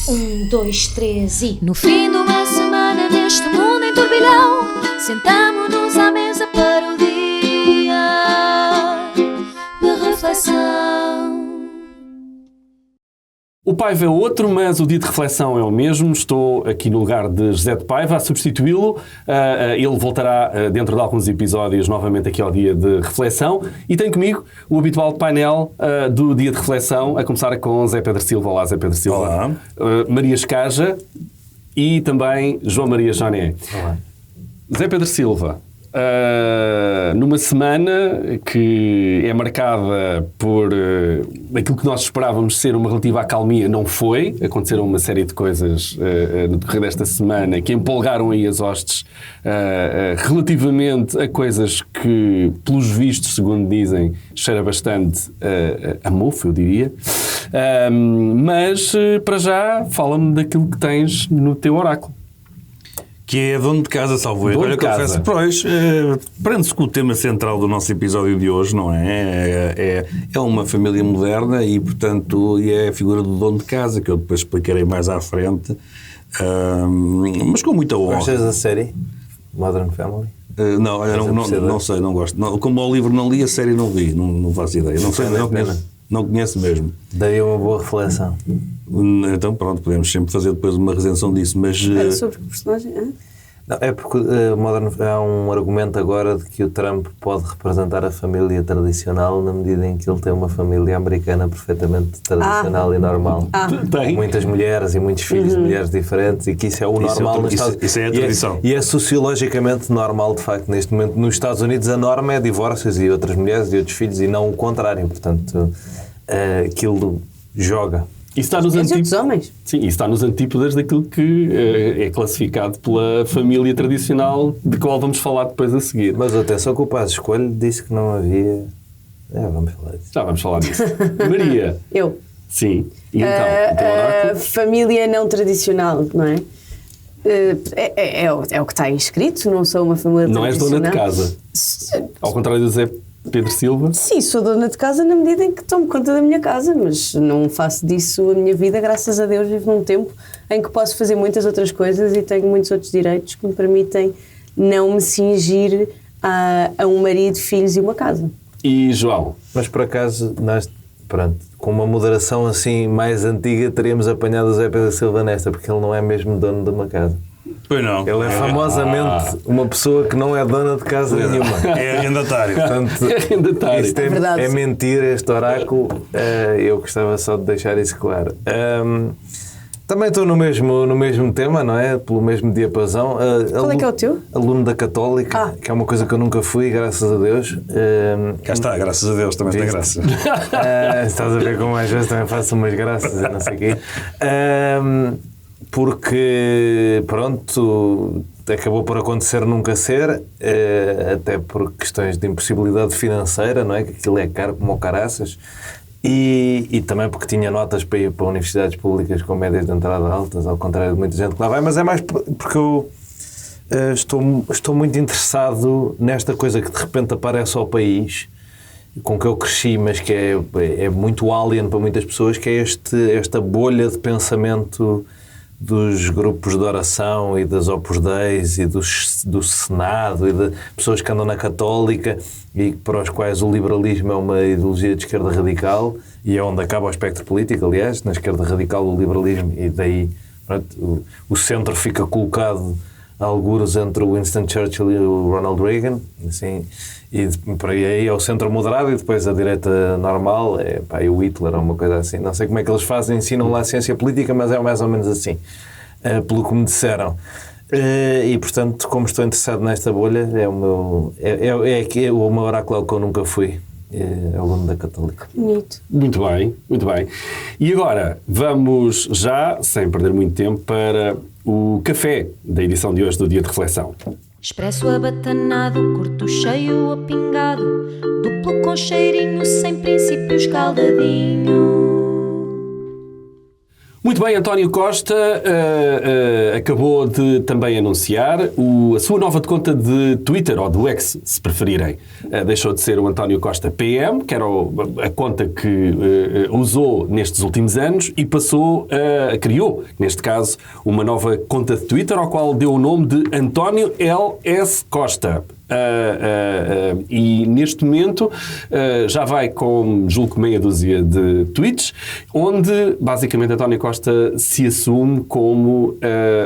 2, 3 e... No fim de uma semana neste mundo em turbilhão, sentamo-nos à mesa para o dia de reflexão. O Paiva é outro, mas o dia de reflexão é o mesmo. Estou aqui no lugar de José de Paiva a substituí-lo. Ele voltará dentro de alguns episódios novamente aqui ao dia de reflexão. E tenho comigo o habitual painel do dia de reflexão, a começar com Zé Pedro Silva. Olá, Zé Pedro Silva. Olá. Maria Escaja e também João Maria Joné. Olá. Zé Pedro Silva, numa semana que é marcada por aquilo que nós esperávamos ser uma relativa acalmia, não foi. Aconteceram uma série de coisas no decorrer desta semana que empolgaram aí as hostes relativamente a coisas que, pelos vistos, segundo dizem, cheira bastante a mofo, eu diria. Mas, para já, fala-me daquilo que tens no teu oráculo. Que é dono de casa, salvo erro. Olha, confesso, pois, prende-se com o tema central do nosso episódio de hoje, não é? É uma família moderna e, portanto, é a figura do dono de casa, que eu depois explicarei mais à frente, mas com muita honra. Gostas da série Modern Family? Não, olha, não sei, não gosto. Não, como o livro não li, a série não vi, não faço ideia. Não sei, não conheço mesmo. Daria uma boa reflexão. Então pronto, podemos sempre fazer depois uma recenção disso, mas... sobre o personagem? Não, é porque há um argumento agora de que o Trump pode representar a família tradicional na medida em que ele tem uma família americana perfeitamente tradicional e normal. Tem. Muitas mulheres e muitos filhos de mulheres diferentes e que isso é o normal nos Estados Unidos. Isso é a tradição. E é sociologicamente normal, de facto, neste momento. Nos Estados Unidos a norma é divórcios e outras mulheres e outros filhos e não o contrário. Portanto, aquilo joga. Isso está nos homens? Sim, isso está nos antípodas daquilo que é classificado pela família tradicional, de qual vamos falar depois a seguir. Mas atenção que o Paz Escolho disse que não havia... vamos falar disso. Já vamos falar disso. Maria. Eu. Sim. E então, o teu oráculo? Família não tradicional, não é? É o que está inscrito, não sou uma família não tradicional. Não és dona de casa. Ao contrário do Zé Pedro Silva? Sim, sou dona de casa na medida em que tomo conta da minha casa, mas não faço disso a minha vida. Graças a Deus vivo num tempo em que posso fazer muitas outras coisas e tenho muitos outros direitos que me permitem não me cingir a um marido, filhos e uma casa. E João? Mas por acaso, nós, pronto, com uma moderação assim mais antiga, teríamos apanhado o Zé Pedro Silva nesta, porque ele não é mesmo dono de uma casa. Pois não. Ele é famosamente uma pessoa que não é dona de casa nenhuma. É arrendatário. Portanto, isto é mentira, este oráculo. Eu gostava só de deixar isso claro. Também estou no mesmo tema, não é? Pelo mesmo diapasão. Qual é que é o teu? Aluno da Católica, que é uma coisa que eu nunca fui, graças a Deus. Cá está, graças a Deus, também tem graça. Estás a ver como às vezes também faço umas graças e não sei o quê. Porque, pronto, acabou por acontecer nunca ser, até por questões de impossibilidade financeira, não é? Que aquilo é caro como o caraças. E também porque tinha notas para ir para universidades públicas com médias de entrada altas, ao contrário de muita gente que lá vai, mas é mais porque eu estou muito interessado nesta coisa que de repente aparece ao país, com que eu cresci, mas que é muito alien para muitas pessoas, que é esta bolha de pensamento dos grupos de oração e das Opus Dei e do Senado e de pessoas que andam na Católica e para os quais o liberalismo é uma ideologia de esquerda radical e é onde acaba o espectro político, aliás, na esquerda radical o liberalismo, e daí pronto, o centro fica colocado a algures entre o Winston Churchill e o Ronald Reagan, assim, e por aí é o centro moderado e depois a direita normal é o Hitler ou uma coisa assim. Não sei como é que eles fazem, ensinam lá a ciência política, mas é mais ou menos assim, pelo que me disseram. E portanto, como estou interessado nesta bolha, é o meu oráculo que eu nunca fui. É o aluno da Católica. Bonito. Muito bem, muito bem. E agora vamos já, sem perder muito tempo, para o café da edição de hoje do Dia de Reflexão. Expresso abatanado, curto cheio ou pingado, duplo com cheirinho, sem princípio escaldadinho. Muito bem, António Costa acabou de também anunciar a sua nova conta de Twitter, ou do X, se preferirem. Deixou de ser o António Costa PM, que era a conta que usou nestes últimos anos, e criou, neste caso, uma nova conta de Twitter, ao qual deu o nome de António L.S. Costa. E neste momento já vai com, julgo, meia dúzia de tweets, onde basicamente António Costa se assume como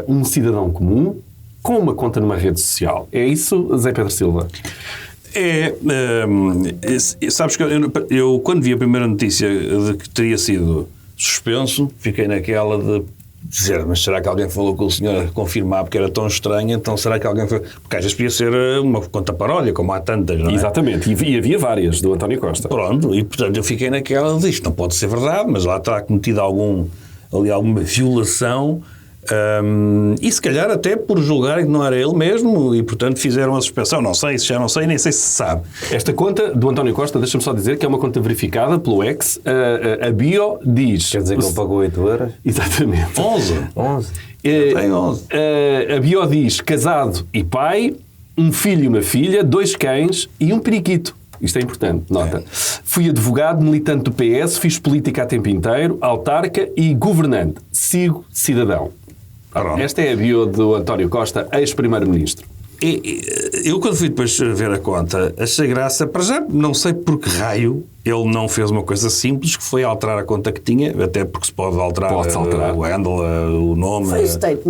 um cidadão comum com uma conta numa rede social. É isso, Zé Pedro Silva? Sabes que eu quando vi a primeira notícia de que teria sido suspenso, fiquei naquela de dizer, mas será que alguém falou com o senhor a confirmar, porque era tão estranho, então será que alguém foi... Porque às vezes podia ser uma conta paródia, como há tantas, não é? Exatamente, e havia várias do António Costa. Pronto, e portanto eu fiquei naquela de isto não pode ser verdade, mas lá terá cometido alguma violação, e se calhar até por julgarem que não era ele mesmo, e portanto fizeram a suspensão. Não sei, já não sei, nem sei se sabe. Esta conta do António Costa, deixa-me só dizer que é uma conta verificada pelo X. A bio diz... Quer dizer que ele pagou 8 euros? Exatamente. 11. Tem 11. A bio diz casado e pai, um filho e uma filha, 2 cães e um periquito. Isto é importante, nota. Fui advogado, militante do PS, fiz política a tempo inteiro, autarca e governante. Sigo cidadão. Esta é a bio do António Costa, ex-primeiro-ministro. Eu, quando fui depois ver a conta, achei graça. Para já, não sei por que raio ele não fez uma coisa simples, que foi alterar a conta que tinha, até porque se pode alterar o handle, o nome,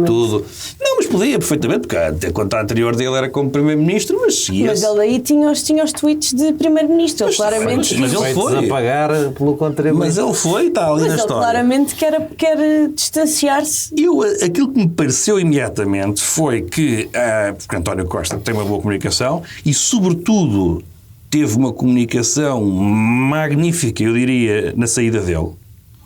tudo. Não, mas podia perfeitamente, porque a conta anterior dele era como primeiro-ministro, mas ele aí tinha os tweets de primeiro-ministro, claramente. Mas ele foi apagar pelo contribuinte. Mas ele foi, está ali na história. Mas claramente quer distanciar-se. Aquilo que me pareceu imediatamente foi que, porque António Costa tem uma boa comunicação e, sobretudo, teve uma comunicação magnífica, eu diria, na saída dele.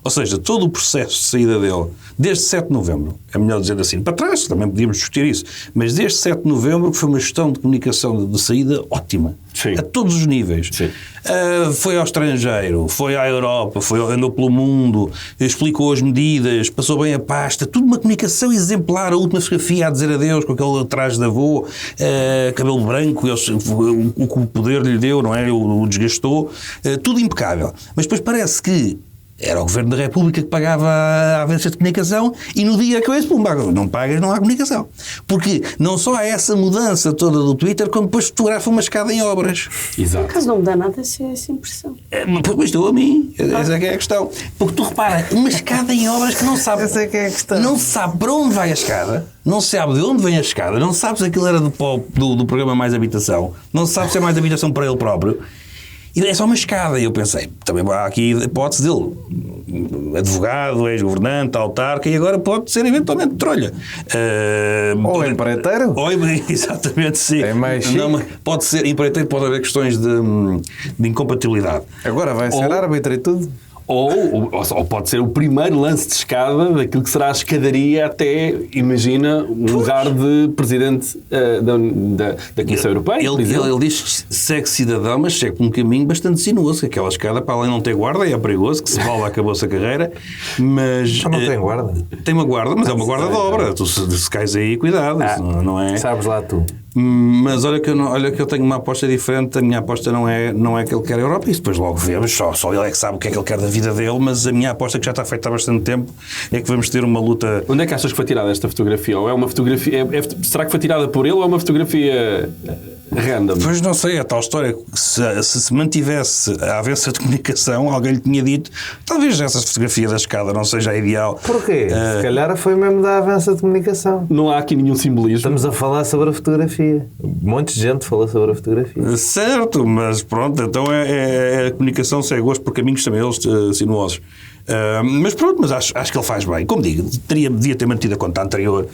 Ou seja, todo o processo de saída dele, desde 7 de novembro, é melhor dizer assim, para trás, também podíamos discutir isso, mas desde 7 de novembro foi uma gestão de comunicação de saída ótima. Sim. A todos os níveis. Foi ao estrangeiro, foi à Europa, andou pelo mundo, explicou as medidas, passou bem a pasta, tudo uma comunicação exemplar. A última fotografia a dizer adeus com aquele traje de avô, cabelo branco, o que o poder lhe deu, não é? O desgastou, tudo impecável. Mas depois parece que era o Governo da República que pagava a agência de comunicação e no dia que eu disse, não pagas, não há comunicação. Porque não só há essa mudança toda do Twitter, como depois fotografa uma escada em obras. Exato. Por acaso não me dá nada essa impressão. Mas estou a mim. Essa é que é a questão. Porque tu repara, uma escada em obras que não sabe... Essa é que é a questão. Não sabe para onde vai a escada, não sabe de onde vem a escada, não sabe se aquilo era do programa Mais Habitação, não sabe se é mais habitação para ele próprio. E é só uma escada. E eu pensei, também há aqui a hipótese dele, advogado, ex-governante, autarca, e agora pode ser eventualmente trolha. Ou empreiteiro. Exatamente, sim. É mais chique. Não, pode ser empreiteiro, pode haver questões de incompatibilidade. Agora vai ser árbitro e tudo. Ou pode ser o primeiro lance de escada daquilo que será a escadaria até, imagina, um lugar de presidente da Comissão Europeia. Ele diz que segue cidadão, mas segue por um caminho bastante sinuoso. Aquela escada, para além de não ter guarda, é perigoso, que se volta acabou-se a carreira. Mas não tem guarda? Tem uma guarda, mas é uma guarda de obra. Tu se cais aí, cuidado. Não é... Sabes lá tu. Mas olha que eu tenho uma aposta diferente. A minha aposta não é que ele quer a Europa, e depois logo vemos, só ele é que sabe o que é que ele quer da vida dele, mas a minha aposta, que já está feita há bastante tempo, é que vamos ter uma luta. Onde é que achas que foi tirada esta fotografia? Ou é uma fotografia... será que foi tirada por ele ou é uma fotografia random? Pois não sei, a tal história, se mantivesse a avança de comunicação, alguém lhe tinha dito, talvez essa fotografia da escada não seja a ideal. Porquê? Se calhar foi mesmo da avança de comunicação. Não há aqui nenhum simbolismo. Estamos a falar sobre a fotografia. Um monte de gente falou sobre a fotografia. Certo, mas pronto, então a comunicação segue hoje por caminhos também eles sinuosos. Mas pronto, mas acho que ele faz bem. Como digo, devia ter mantido a conta anterior.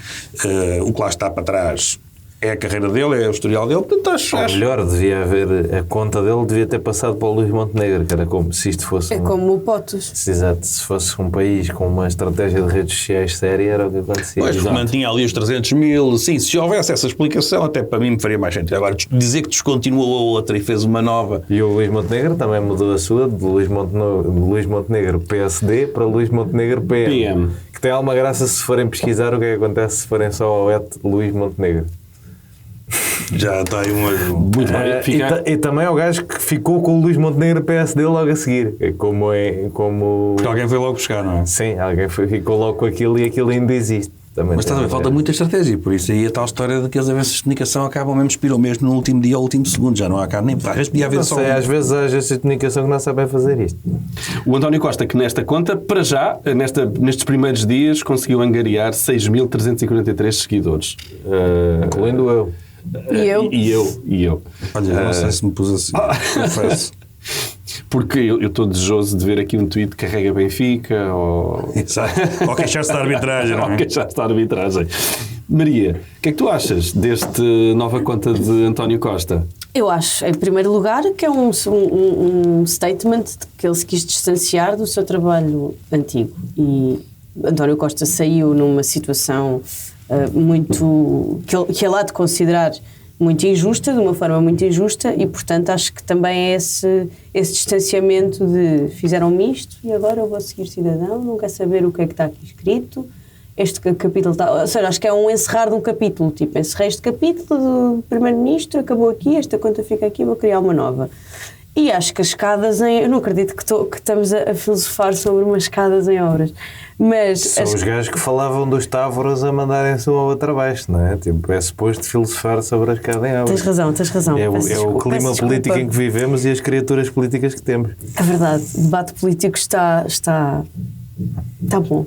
O que lá está para trás É a carreira dele, é o historial dele, portanto acho... Ou melhor, devia haver... A conta dele devia ter passado para o Luís Montenegro, que era como se isto fosse... É como o Potos. Exato, se fosse um país com uma estratégia de redes sociais séria, era o que acontecia. Pois, mantinha ali os 300 mil, sim, se houvesse essa explicação, até para mim me faria mais sentido. Agora, dizer que descontinuou a outra e fez uma nova... E o Luís Montenegro também mudou a sua, de Luís Montenegro PSD para Luís Montenegro PM. Que tem alguma graça se forem pesquisar o que é que acontece se forem só ao Luís Montenegro. Já está aí uma... Muito bem. E também é o gajo que ficou com o Luís Montenegro PSD logo a seguir. Como... Porque alguém foi logo buscar, não é? Sim, alguém ficou logo com aquilo e aquilo ainda existe. Também Mas também falta muita estratégia, por isso aí a tal história de que as agências de comunicação acabam mesmo expiram mesmo no último dia ou último segundo, já não há cá nem às vezes podia haver só... Às vezes há agências de comunicação que não sabem fazer isto. O António Costa, que nesta conta, para já, nestes primeiros dias, conseguiu angariar 6.343 seguidores. Incluindo eu. E eu. Olha, não sei se me pus assim, confesso. Porque eu estou desejoso de ver aqui um tweet que carrega Benfica ou... Ou queixar-se da arbitragem, não é? Ou queixar-se da arbitragem. Maria, o que é que tu achas deste nova conta de António Costa? Eu acho, em primeiro lugar, que é um statement de que ele se quis distanciar do seu trabalho antigo. E António Costa saiu numa situação muito... que ele há de considerar muito injusta, de uma forma muito injusta, e portanto acho que também é esse distanciamento de fizeram-me isto e agora eu vou seguir cidadão, não quero saber o que é que está aqui escrito, este capítulo está... Ou seja, acho que é um encerrar de um capítulo, tipo, encerrei este capítulo do Primeiro-Ministro, acabou aqui, esta conta fica aqui, vou criar uma nova. E acho que as escadas em... Eu não acredito que estamos a filosofar sobre umas escadas em obras. Mas são os gajos que falavam dos távoros a mandarem-se uma outra abaixo, não é? Tipo, é suposto filosofar sobre a escada em obras. Tens razão. É o clima político em que vivemos e as criaturas políticas que temos. É verdade, o debate político está bom.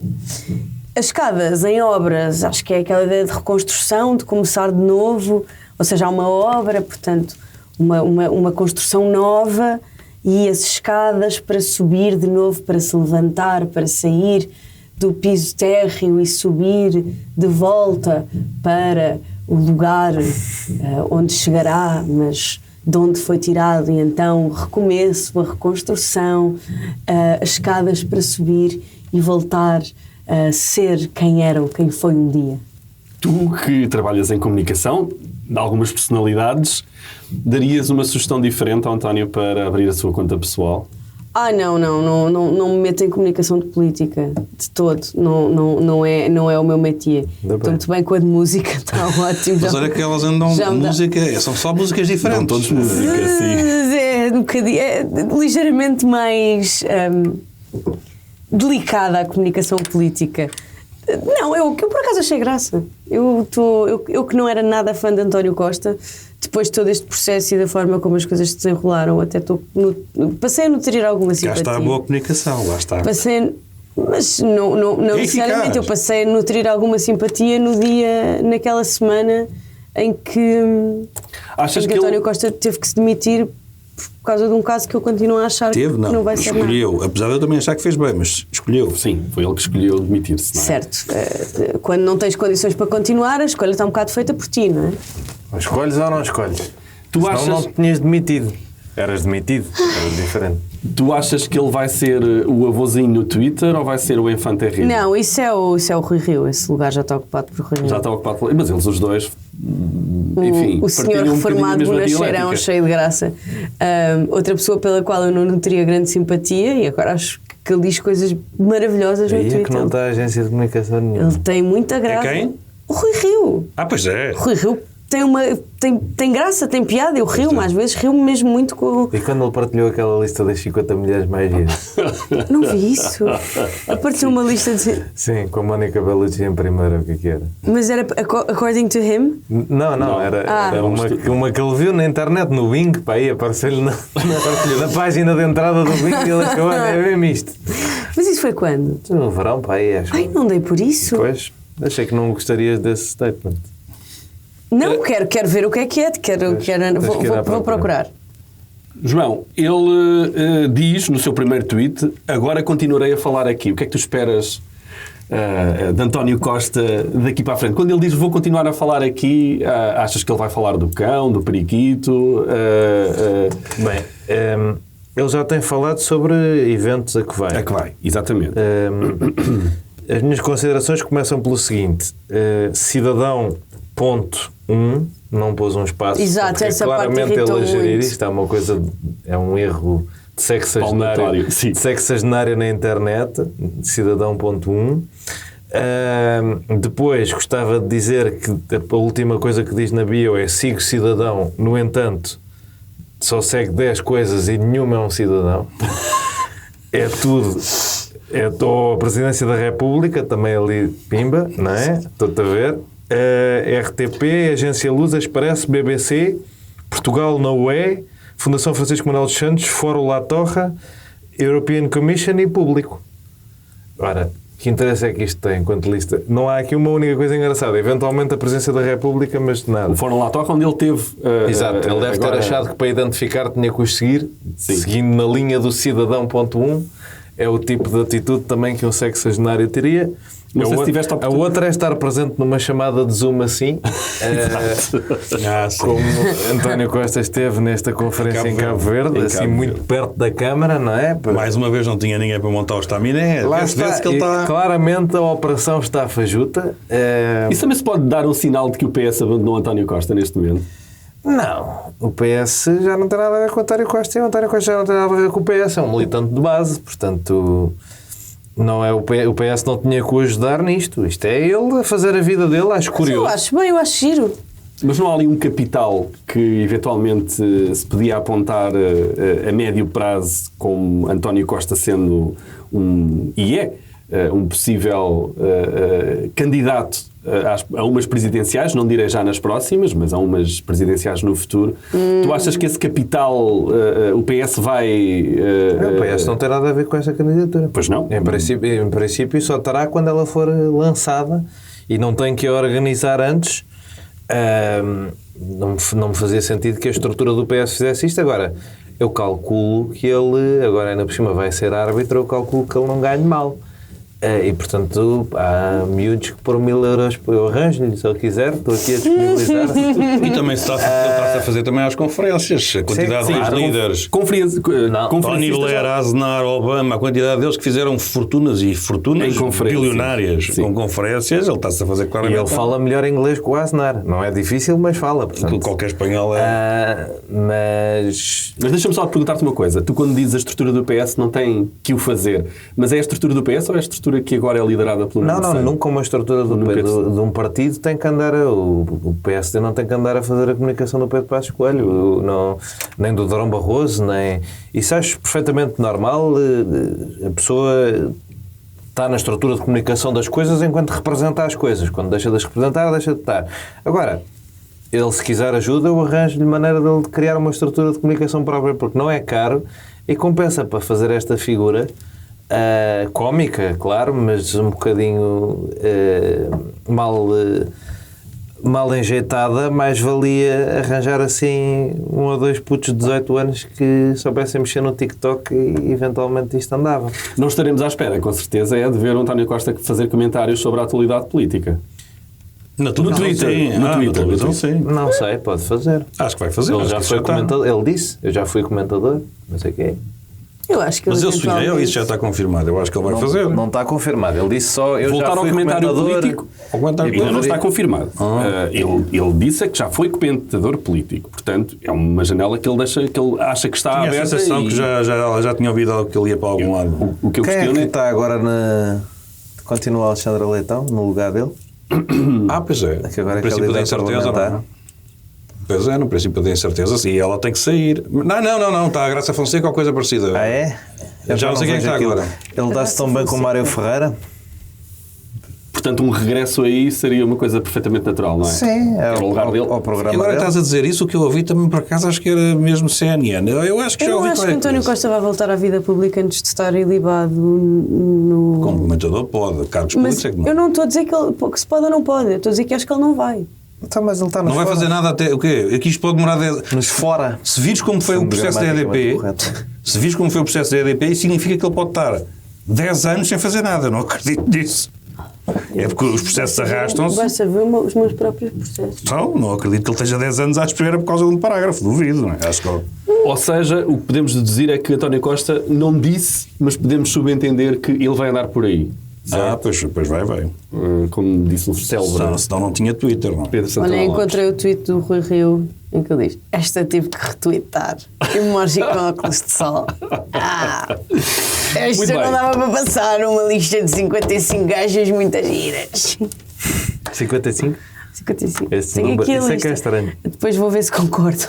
As escadas em obras, acho que é aquela ideia de reconstrução, de começar de novo, ou seja, há uma obra, portanto... Uma construção nova e as escadas para subir de novo, para se levantar, para sair do piso térreo e subir de volta para o lugar onde chegará, mas de onde foi tirado, e então o recomeço, a reconstrução, as escadas para subir e voltar a ser quem foi um dia. Tu que trabalhas em comunicação, de algumas personalidades, darias uma sugestão diferente ao António para abrir a sua conta pessoal? Não me meto em comunicação de política de todo, não é o meu métier. Estou muito bem com a de música, está ótimo. Mas olha que elas andam de música, são só músicas diferentes. Não todos música, sim. É um bocadinho, ligeiramente mais delicada a comunicação política. Não, eu por acaso achei graça. Eu que não era nada fã de António Costa, depois de todo este processo e da forma como as coisas se desenrolaram, até passei a nutrir alguma simpatia. Cá está a boa comunicação, lá está. Mas não necessariamente, eu passei a nutrir alguma simpatia naquela semana em que António Costa teve que se demitir por causa de um caso que eu continuo a achar que não vai ser nada. Escolheu, apesar de eu também achar que fez bem, mas escolheu. Sim, foi ele que escolheu demitir-se, não é? Certo. Quando não tens condições para continuar, a escolha está um bocado feita por ti, não é? Ou escolhes ou não escolhes. Senão não te tinhas demitido. Eras demitido, era diferente. Tu achas que ele vai ser o avôzinho no Twitter ou vai ser o Infante Henrique? Não, isso é o Rui Rio. Esse lugar já está ocupado por Rui Rio. Já está ocupado por... Mas eles os dois, enfim, o senhor reformado bonacheirão cheio de graça. Outra pessoa pela qual eu não nutria grande simpatia, e agora acho que ele diz coisas maravilhosas no Twitter. É que não está a agência de comunicação nenhuma. Ele tem muita graça. É quem? O Rui Rio. Pois é. Rui Rio tem graça, tem piada. Eu rio-me, às vezes rio-me mesmo muito com... E quando ele partilhou aquela lista das 50 mulheres mais giras? Não vi isso. Apareceu uma lista de... Sim, com a Mónica Bellucci em primeiro, o que era? Mas era according to him? Não, era uma que ele viu na internet, no Bing, pá, aí apareceu-lhe na página de entrada do Bing e ele achou, é mesmo isto. Mas isso foi quando? No verão, pá, aí acho. Ai, não dei por isso. Pois, achei que não gostarias desse statement. Não, quero ver o que é, vou procurar. João, ele diz no seu primeiro tweet: agora continuarei a falar aqui. O que é que tu esperas de António Costa daqui para a frente? Quando ele diz vou continuar a falar aqui, achas que ele vai falar do cão, do periquito? Bem, ele já tem falado sobre eventos a que vai. A que vai, exatamente. As minhas considerações começam pelo seguinte: cidadão, ponto 1, não pôs um espaço. Exato, essa parte claramente ele a gerir muito. isto é uma coisa, é um erro de sexagenário na internet. Cidadão, ponto 1. Depois gostava de dizer que a última coisa que diz na bio é sigo cidadão, no entanto só segue 10 coisas e nenhuma é um cidadão. É tudo. Estou a Presidência da República, também ali, pimba, não é? Estou-te a ver. RTP, Agência Luz, Expresso, BBC, Portugal na UE, Fundação Francisco Manuel dos Santos, Fórum La Torre, European Commission e Público. Ora, que interesse é que isto tem enquanto lista? Não há aqui uma única coisa engraçada. Eventualmente a Presidência da República, mas de nada. O Fórum La Torre, onde ele teve... Exato, ele deve ter achado que para identificar tinha que os seguir, seguindo na linha do cidadão, ponto 1. É o tipo de atitude também que um sexagenário teria. Não sei se tiveste a outra é estar presente numa chamada de Zoom assim, como António Costa esteve nesta conferência em Cabo Verde, assim muito perto da câmara, não é? Mais uma vez não tinha ninguém para montar o estaminé. Lá está, que ele está... Claramente a operação está fajuta. Isso também se pode dar um sinal de que o PS abandonou António Costa neste momento? Não, o PS já não tem nada a ver com o António Costa e o António Costa já não tem nada a ver com o PS, é um militante de base, portanto não é o PS não tinha que o ajudar nisto, isto é ele a fazer a vida dele, acho curioso. Eu acho bem, eu acho giro. Mas não há ali um capital que eventualmente se podia apontar a médio prazo como António Costa sendo um possível candidato a umas presidenciais, não direi já nas próximas, mas a umas presidenciais no futuro. Tu achas que esse capital o PS vai... o PS não tem nada a ver com essa candidatura. Pois não. Em princípio só terá quando ela for lançada e não tem que a organizar antes. Não me fazia sentido que a estrutura do PS fizesse isto. Agora, eu calculo que ele, agora ainda por cima vai ser árbitro, eu calculo que ele não ganhe mal. E portanto há miúdos que por 1.000 euros eu arranjo-lhe, se ele quiser, estou aqui a disponibilizar. E também ele está a fazer também às conferências, a quantidade de líderes. Tony Blair, Aznar, Obama, a quantidade deles que fizeram fortunas bilionárias com conferências, ele está-se a fazer claramente. E ele fala melhor inglês que o Aznar, não é difícil, mas fala. Portanto, qualquer espanhol é. Mas deixa-me só perguntar-te uma coisa. Tu, quando dizes a estrutura do PS, não tem que o fazer, mas é a estrutura do PS ou é a estrutura que agora é liderada pelo Não, nunca uma estrutura de um partido tem que andar o PSD não tem que andar a fazer a comunicação do Pedro Passos Coelho, nem do Durão Barroso, nem... Isso acho perfeitamente normal. A pessoa está na estrutura de comunicação das coisas enquanto representa as coisas. Quando deixa de as representar, deixa de estar. Agora, ele se quiser ajuda, eu arranjo-lhe maneira de criar uma estrutura de comunicação própria, porque não é caro e compensa para fazer esta figura cómica, claro, mas um bocadinho mal enjeitada. Mais valia arranjar assim 1 ou 2 putos de 18 anos que soubessem mexer no TikTok e eventualmente isto andava. Não estaremos à espera, com certeza, de ver o António Costa fazer comentários sobre a atualidade política. No Twitter. Sim. Não sei, pode fazer. Acho que vai fazer. Ele já foi comentador. Ele disse, eu já fui comentador, não sei o que é. Eu acho que mas ele sonhou, isso já está confirmado. Eu acho que ele vai fazer. Não está confirmado. Ele disse só... Voltar ao comentário político. Ainda não está confirmado. Ele disse que já foi comentador político. Portanto, é uma janela que ele acha que está aberta. Tinha a sensação que já tinha ouvido algo que ele ia para algum lado. O que eu questiono é que está agora continua Alexandre Leitão no lugar dele? Pois é. Que agora no princípio da incerteza, não. Pois é, no princípio da incerteza, sim, ela tem que sair. Não, está a Graça Fonseca ou coisa parecida. É? Eu já não sei quem está agora. Ele dá-se tão bem com o Mário Ferreira? Portanto, um regresso aí seria uma coisa perfeitamente natural, não é? Sim, é o lugar dele. Ao programa agora dele. Estás a dizer isso, o que eu ouvi também por acaso acho que era mesmo CNN. Eu acho que já ouvi. Eu acho que António Costa vai voltar à vida pública antes de estar ilibado no... Como comentador pode, cargos públicos é que não. Eu não estou a dizer que se pode ou não pode, eu estou a dizer que acho que ele não vai. Então, mas ele está não vai fazer nada até... O quê? Aqui isto pode demorar... Nos fora. Se vires como foi o processo da EDP... Se vires como foi o processo da EDP, isso significa que ele pode estar 10 anos sem fazer nada. Não acredito nisso. É porque os processos arrastam-se. Basta ver os meus próprios processos. Não acredito que ele esteja 10 anos à espera por causa de um parágrafo, duvido, não é? Acho que... Ou seja, o que podemos deduzir é que António Costa não disse, mas podemos subentender que ele vai andar por aí. Pois vai. Como disse o célebre. Senão não tinha Twitter, não é? Pedro Santana Olha, Lopes. encontrei o tweet do Rui Rio em que ele diz: esta tive que retweetar. Emoji com óculos de sol. Muito Esta bem. não dava para passar uma lista de 55 gajas muitas giras. 55? 55. Esse Tenho número- aqui a esse é que lista. é estranho. Depois vou ver se concordo.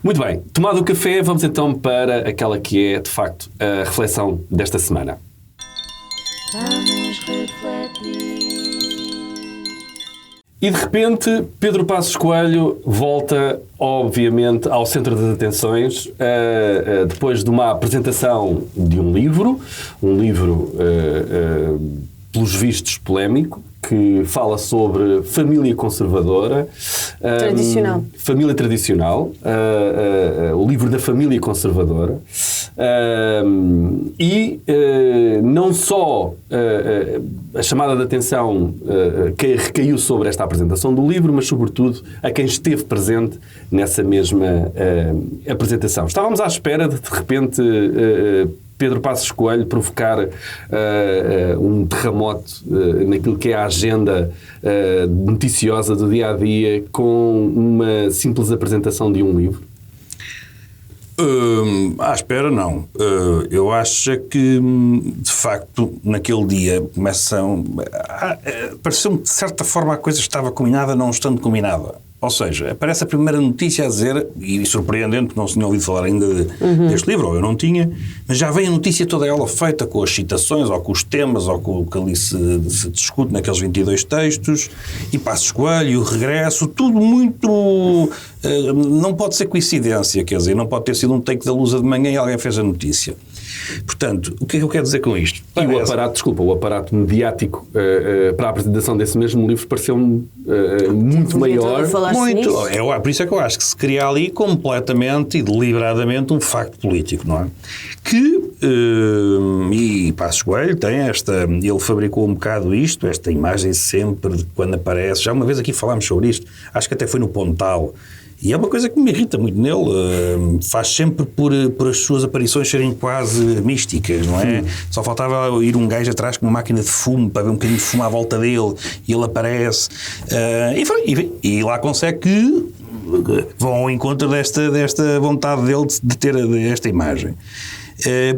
Muito bem. Tomado o café, vamos então para aquela que é, de facto, a reflexão desta semana. Vamos refletir. E de repente, Pedro Passos Coelho volta, obviamente, ao centro das atenções depois de uma apresentação de um livro, pelos vistos, polémico, que fala sobre família conservadora. Tradicional. Família tradicional. O livro da família conservadora. Não só a chamada de atenção que recaiu sobre esta apresentação do livro, mas sobretudo a quem esteve presente nessa mesma apresentação. Estávamos à espera de repente, Pedro Passos Coelho provocar um terremoto naquilo que é a agenda noticiosa do dia-a-dia com uma simples apresentação de um livro? À espera, não. Eu acho que, de facto, naquele dia pareceu-me que, de certa forma, a coisa estava combinada, não estando combinada. Ou seja, aparece a primeira notícia a dizer, e surpreendente, porque não se tinha ouvido falar ainda deste livro, ou eu não tinha, mas já vem a notícia toda ela feita com as citações, ou com os temas, ou com o que ali se discute naqueles 22 textos, e Passos Coelho, o regresso, tudo muito... não pode ser coincidência, quer dizer, não pode ter sido um take da Lusa de manhã e alguém fez a notícia. Portanto, o que é que eu quero dizer com isto? E o aparato mediático para a apresentação desse mesmo livro pareceu-me muito maior. Muito. Por isso é que eu acho que se cria ali completamente e deliberadamente um facto político, não é? E Passos Coelho tem ele fabricou um bocado esta imagem sempre de quando aparece, já uma vez aqui falámos sobre isto, acho que até foi no Pontal. E é uma coisa que me irrita muito nele, faz sempre por as suas aparições serem quase místicas, não é? Só faltava ir um gajo atrás com uma máquina de fumo para ver um bocadinho de fumo à volta dele e ele aparece. E lá consegue que vão ao encontro desta vontade dele de ter esta imagem.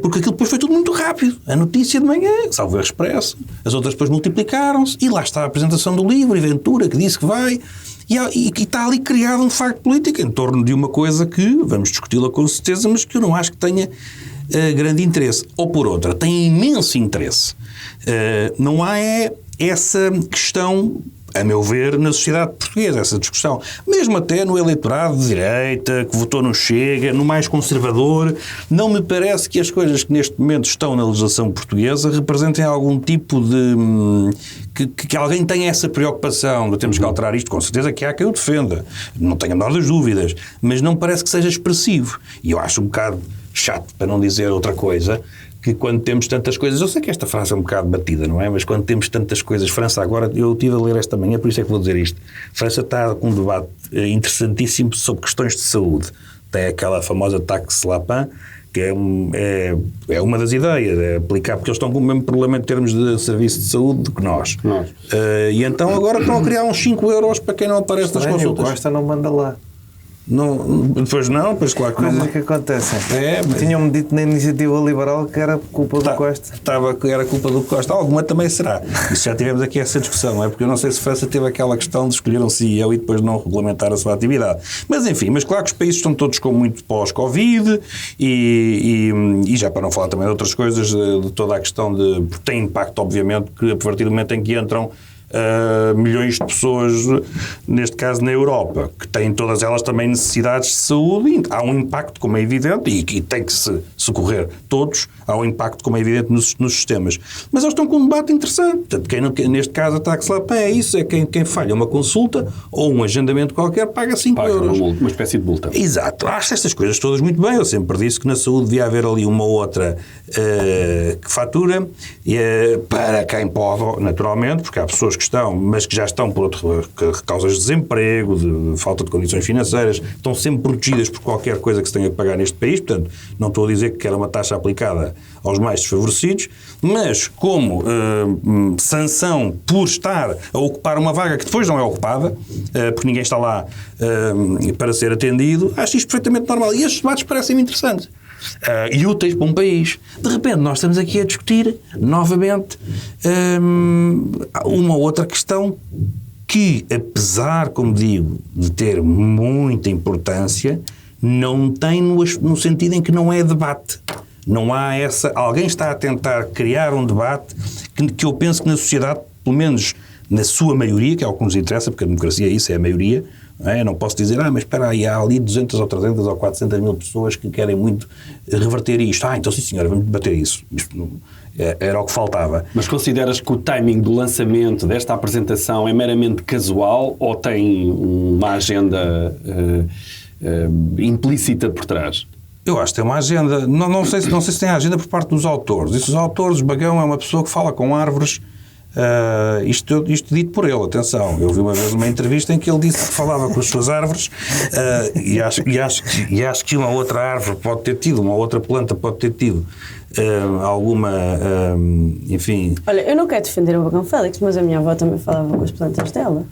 Porque aquilo depois foi tudo muito rápido. A notícia de manhã, salvo o Expresso, as outras depois multiplicaram-se e lá está a apresentação do livro, e Ventura, que disse que vai... E está ali criado um facto político em torno de uma coisa que, vamos discuti-la com certeza, mas que eu não acho que tenha grande interesse. Ou por outra, tem imenso interesse. Não há essa questão, a meu ver, na sociedade portuguesa, essa discussão. Mesmo até no eleitorado de direita, que votou no Chega, no mais conservador, não me parece que as coisas que neste momento estão na legislação portuguesa representem algum tipo de... Que alguém tenha essa preocupação de temos que alterar isto, com certeza que há quem o defenda, não tenho a menor das dúvidas, mas não parece que seja expressivo. E eu acho um bocado chato, para não dizer outra coisa, que quando temos tantas coisas, eu sei que esta frase é um bocado batida, não é? Mas quando temos tantas coisas, França agora, eu estive a ler esta manhã, por isso é que vou dizer isto, França está com um debate interessantíssimo sobre questões de saúde. Tem aquela famosa taxe Lapin, que é uma das ideias, é aplicar, porque eles estão com o mesmo problema em termos de serviço de saúde do que nós. E então agora estão a criar uns 5 euros para quem não aparece nas consultas. O Costa não manda lá. Depois claro que Coisas não. que acontecem. Tinham-me dito na Iniciativa Liberal que era culpa do Costa. Era culpa do Costa. Alguma também será. Isso já tivemos aqui essa discussão, não é? Porque eu não sei se França teve aquela questão de escolher um CEO e depois não regulamentar a sua atividade. Mas enfim, claro que os países estão todos com muito pós-Covid e já para não falar também de outras coisas, de toda a questão porque tem impacto, obviamente, que a partir do momento em que entram milhões de pessoas, neste caso na Europa, que têm todas elas também necessidades de saúde. Há um impacto, como é evidente, e tem que se socorrer todos, há um impacto, como é evidente, nos sistemas. Mas eles estão com um debate interessante. Portanto, neste caso, a taxa lá é isso, é quem falha uma consulta ou um agendamento qualquer, paga 5 euros. Uma espécie de multa. Exato. Acho estas coisas todas muito bem. Eu sempre disse que na saúde devia haver ali uma outra que fatura para quem pode, naturalmente, porque há pessoas que estão, mas que já estão por causas de desemprego, de falta de condições financeiras, estão sempre protegidas por qualquer coisa que se tenha que pagar neste país. Portanto, não estou a dizer que era uma taxa aplicada aos mais desfavorecidos, mas como sanção por estar a ocupar uma vaga que depois não é ocupada, porque ninguém está lá para ser atendido, acho isto perfeitamente normal. E estes debates parecem-me interessantes. E úteis para um país. De repente nós estamos aqui a discutir novamente uma outra questão que, apesar, como digo, de ter muita importância, não tem no sentido em que não é debate. Não há essa... Alguém está a tentar criar um debate que eu penso que na sociedade, pelo menos na sua maioria, que é o que nos interessa, porque a democracia é isso, é a maioria. Eu não posso dizer, mas espera aí, há ali 200 ou 300 ou 400 mil pessoas que querem muito reverter isto. Então sim senhora, vamos debater isso. Isto não, era o que faltava. Mas consideras que o timing do lançamento desta apresentação é meramente casual ou tem uma agenda implícita por trás? Eu acho que tem uma agenda. Não sei se tem a agenda por parte dos autores. Os autores, Bagão é uma pessoa que fala com árvores. Isto dito por ele, atenção. Eu vi uma vez uma entrevista em que ele disse que falava com as suas árvores e acho que uma outra árvore pode ter tido, uma outra planta pode ter tido alguma, enfim... Olha, eu não quero defender o Bagão Félix, mas a minha avó também falava com as plantas dela.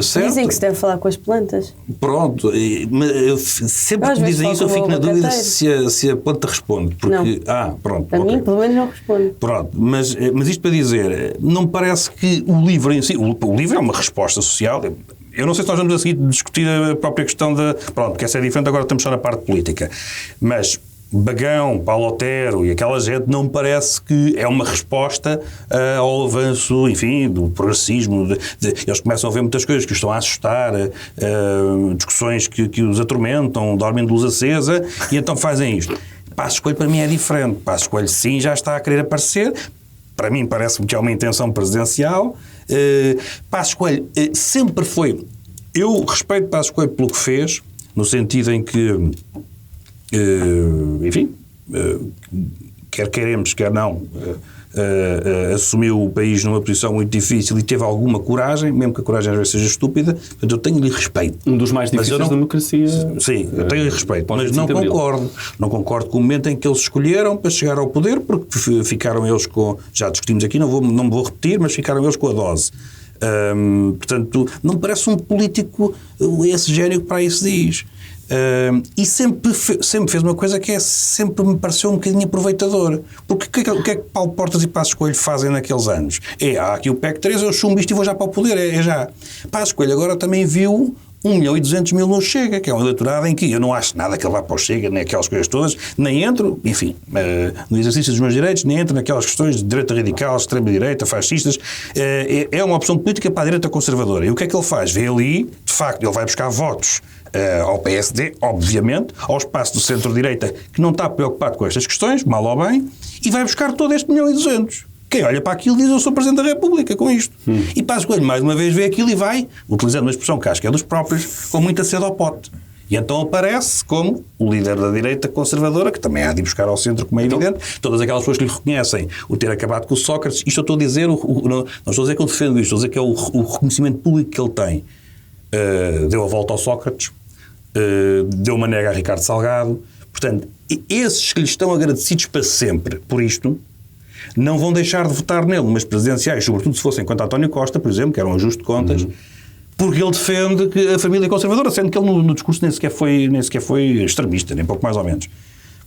Certo? Dizem que se deve falar com as plantas. Pronto, mas sempre que dizem isso eu fico na dúvida se a planta responde. Porque, não. Pronto. Para mim, pelo menos, não responde. Pronto, mas isto para dizer, não parece que o livro em si, o livro é uma resposta social. Eu não sei se nós vamos a seguir discutir a própria questão pronto, que essa é diferente, agora estamos só na parte política. Mas Bagão, Paulo Otero e aquela gente não parece que é uma resposta ao avanço, enfim, do progressismo. Eles começam a ver muitas coisas que os estão a assustar, discussões que os atormentam, dormem de luz acesa e então fazem isto. Passos Coelho para mim é diferente. Passos Coelho sim já está a querer aparecer. Para mim parece-me que é uma intenção presidencial. Passos Coelho sempre foi... Eu respeito Passos Coelho pelo que fez, no sentido em que enfim, quer queremos, quer não, assumiu o país numa posição muito difícil e teve alguma coragem, mesmo que a coragem às vezes seja estúpida. Portanto, eu tenho-lhe respeito. Um dos mais difíceis da democracia. Sim, eu tenho-lhe respeito, mas não concordo. Não concordo com o momento em que eles escolheram para chegar ao poder, porque ficaram eles com... Já discutimos aqui, não me vou repetir, mas ficaram eles com a dose. Portanto, não me parece um político esse gênio que para aí se diz. E sempre fez uma coisa que sempre me pareceu um bocadinho aproveitador. Porque o que é que Paulo Portas e Passos Coelho fazem naqueles anos? Há aqui o PEC 3, eu chumbo isto e vou já para o poder, é já. Passos Coelho agora também viu 1.200.000 no Chega, que é um eleitorado em que eu não acho nada que ele vá para o Chega, nem aquelas coisas todas, nem entro, enfim, no exercício dos meus direitos, nem entro naquelas questões de direita radical, extrema-direita, fascistas. É uma opção política para a direita conservadora. E o que é que ele faz? Vê ali, de facto, ele vai buscar votos ao PSD, obviamente, ao espaço do centro-direita, que não está preocupado com estas questões, mal ou bem, e vai buscar todo este 1.200.000. Quem olha para aquilo diz, eu sou Presidente da República com isto. E Passos Coelho, mais uma vez, vê aquilo e vai, utilizando uma expressão que acho que é dos próprios, com muita sede ao pote. E então aparece como o líder da direita conservadora, que também há de ir buscar ao centro, como é evidente, todas aquelas pessoas que lhe reconhecem o ter acabado com o Sócrates. Isto eu estou a dizer, não estou a dizer que eu defendo isto, estou a dizer que é o reconhecimento público que ele tem. Deu a volta ao Sócrates, deu uma nega a Ricardo Salgado. Portanto, esses que lhe estão agradecidos para sempre por isto, não vão deixar de votar nele umas presidenciais, sobretudo se fossem contra António Costa, por exemplo, que era um ajuste de contas, porque ele defende que a família é conservadora, sendo que ele no discurso nem sequer foi extremista, nem pouco mais ou menos.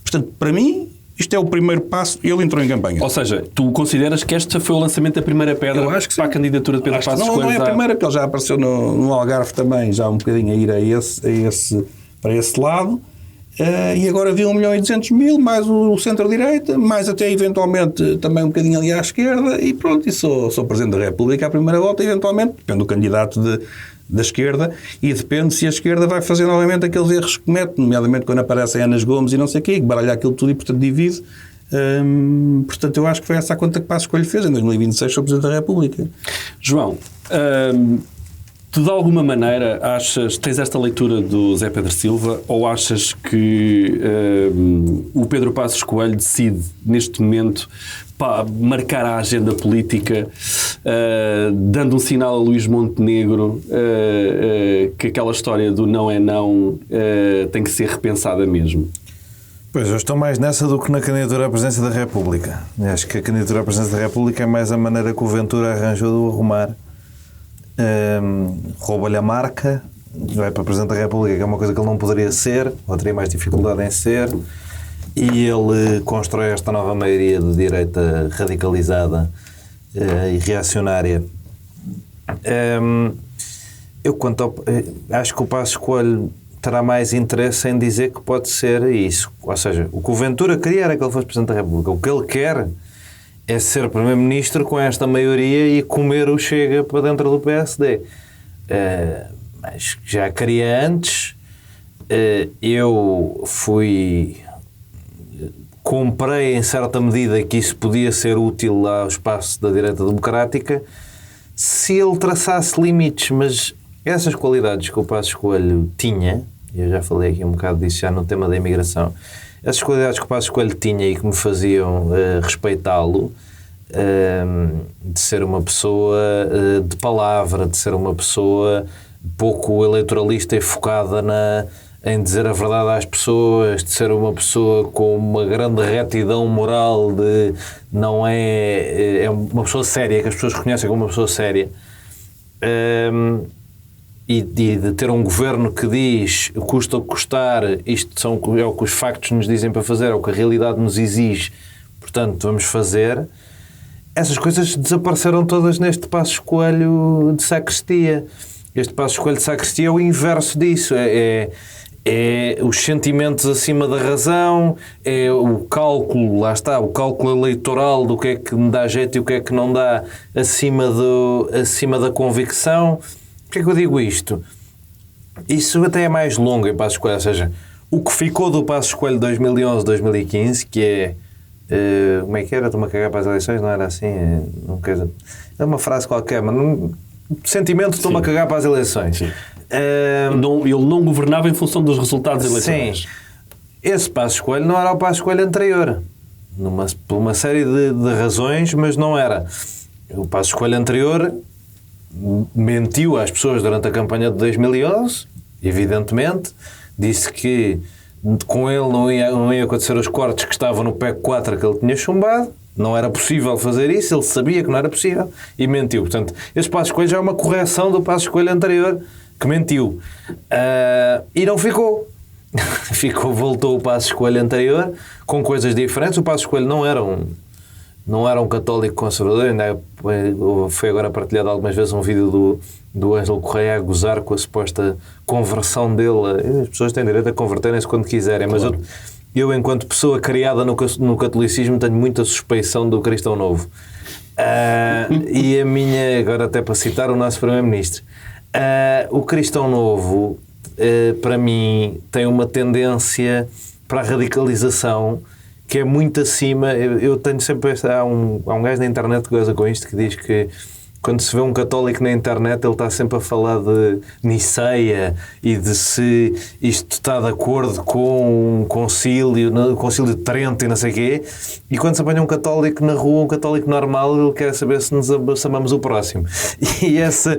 Portanto, para mim, isto é o primeiro passo e ele entrou em campanha. Ou seja, tu consideras que este foi o lançamento da primeira pedra para a candidatura de Pedro Passos Coelho? Não é a primeira, porque ele já apareceu no Algarve também, já um bocadinho a ir para esse lado. E agora havia 1.200.000, mais o centro-direita, mais até eventualmente também um bocadinho ali à esquerda, e pronto, e sou Presidente da República à primeira volta, eventualmente, depende do candidato da esquerda, e depende se a esquerda vai fazer novamente aqueles erros que comete, nomeadamente quando aparecem Anas Gomes e não sei o quê, que baralha aquilo tudo e, portanto, divide. Portanto, eu acho que foi essa a conta que Passos Coelho fez. Em 2026 sou Presidente da República. João, tu de alguma maneira tens esta leitura do Zé Pedro Silva, ou achas que o Pedro Passos Coelho decide neste momento marcar a agenda política, dando um sinal a Luís Montenegro que aquela história do não é não tem que ser repensada mesmo? Pois, eu estou mais nessa do que na candidatura à presidência da República. Acho que a candidatura à presidência da República é mais a maneira que o Ventura arranjou de o arrumar. Rouba-lhe a marca, vai para Presidente da República, que é uma coisa que ele não poderia ser, ou teria mais dificuldade em ser, e ele constrói esta nova maioria de direita radicalizada e reacionária. Acho que o Passos Coelho terá mais interesse em dizer que pode ser isso. Ou seja, o que o Ventura queria era que ele fosse Presidente da República. O que ele quer é ser Primeiro-Ministro com esta maioria e comer o Chega para dentro do PSD. Mas já queria antes. Eu comprei em certa medida que isso podia ser útil ao espaço da direita democrática se ele traçasse limites, mas essas qualidades que o Passos Coelho tinha, eu já falei aqui um bocado disso já no tema da imigração, essas qualidades que o Passos Coelho tinha e que me faziam respeitá-lo, de ser uma pessoa de palavra, de ser uma pessoa pouco eleitoralista e focada em dizer a verdade às pessoas, de ser uma pessoa com uma grande retidão moral, é uma pessoa séria, que as pessoas reconhecem como uma pessoa séria, e de ter um governo que diz, custa o que custar, isto é o que os factos nos dizem para fazer, é o que a realidade nos exige, portanto vamos fazer. Essas coisas desapareceram todas neste Passos Coelho de sacristia. Este Passos Coelho de sacristia é o inverso disso, é os sentimentos acima da razão, é o cálculo, lá está, o cálculo eleitoral do que é que me dá jeito e o que é que não dá acima da convicção. Porquê é que eu digo isto? Isso até é mais longo em Passos Coelho, ou seja, o que ficou do Passos Coelho de 2011-2015, que é como é que era? Estou-me a cagar para as eleições, não era assim? É uma frase qualquer, mas sentimento, estou-me a cagar para as eleições. Ele não governava em função dos resultados eleitorais. Sim. Esse Passos Coelho não era o Passos Coelho anterior, por uma série de razões, mas não era. O Passos Coelho anterior mentiu às pessoas durante a campanha de 2011, evidentemente, disse que com ele não ia acontecer os cortes que estavam no PEC 4 que ele tinha chumbado, não era possível fazer isso, ele sabia que não era possível e mentiu. Portanto, esse Passos Coelho já é uma correção do Passos Coelho anterior que mentiu. E não ficou. Voltou o Passos Coelho anterior com coisas diferentes. O Passos Coelho não era um católico conservador, ainda foi agora partilhado algumas vezes um vídeo do Ângelo Correia a gozar com a suposta conversão dele. As pessoas têm direito a converterem-se quando quiserem, mas eu enquanto pessoa criada no catolicismo, tenho muita suspeição do cristão novo. E a minha, agora até para citar o nosso Primeiro-Ministro, o cristão novo, para mim, tem uma tendência para a radicalização que é muito acima. Eu tenho sempre há um gajo na internet que goza com isto, que diz que quando se vê um católico na internet ele está sempre a falar de Niceia e de se isto está de acordo com o concílio de Trento e não sei o quê, e quando se apanha um católico na rua, um católico normal, ele quer saber se nos amamos o próximo. E essa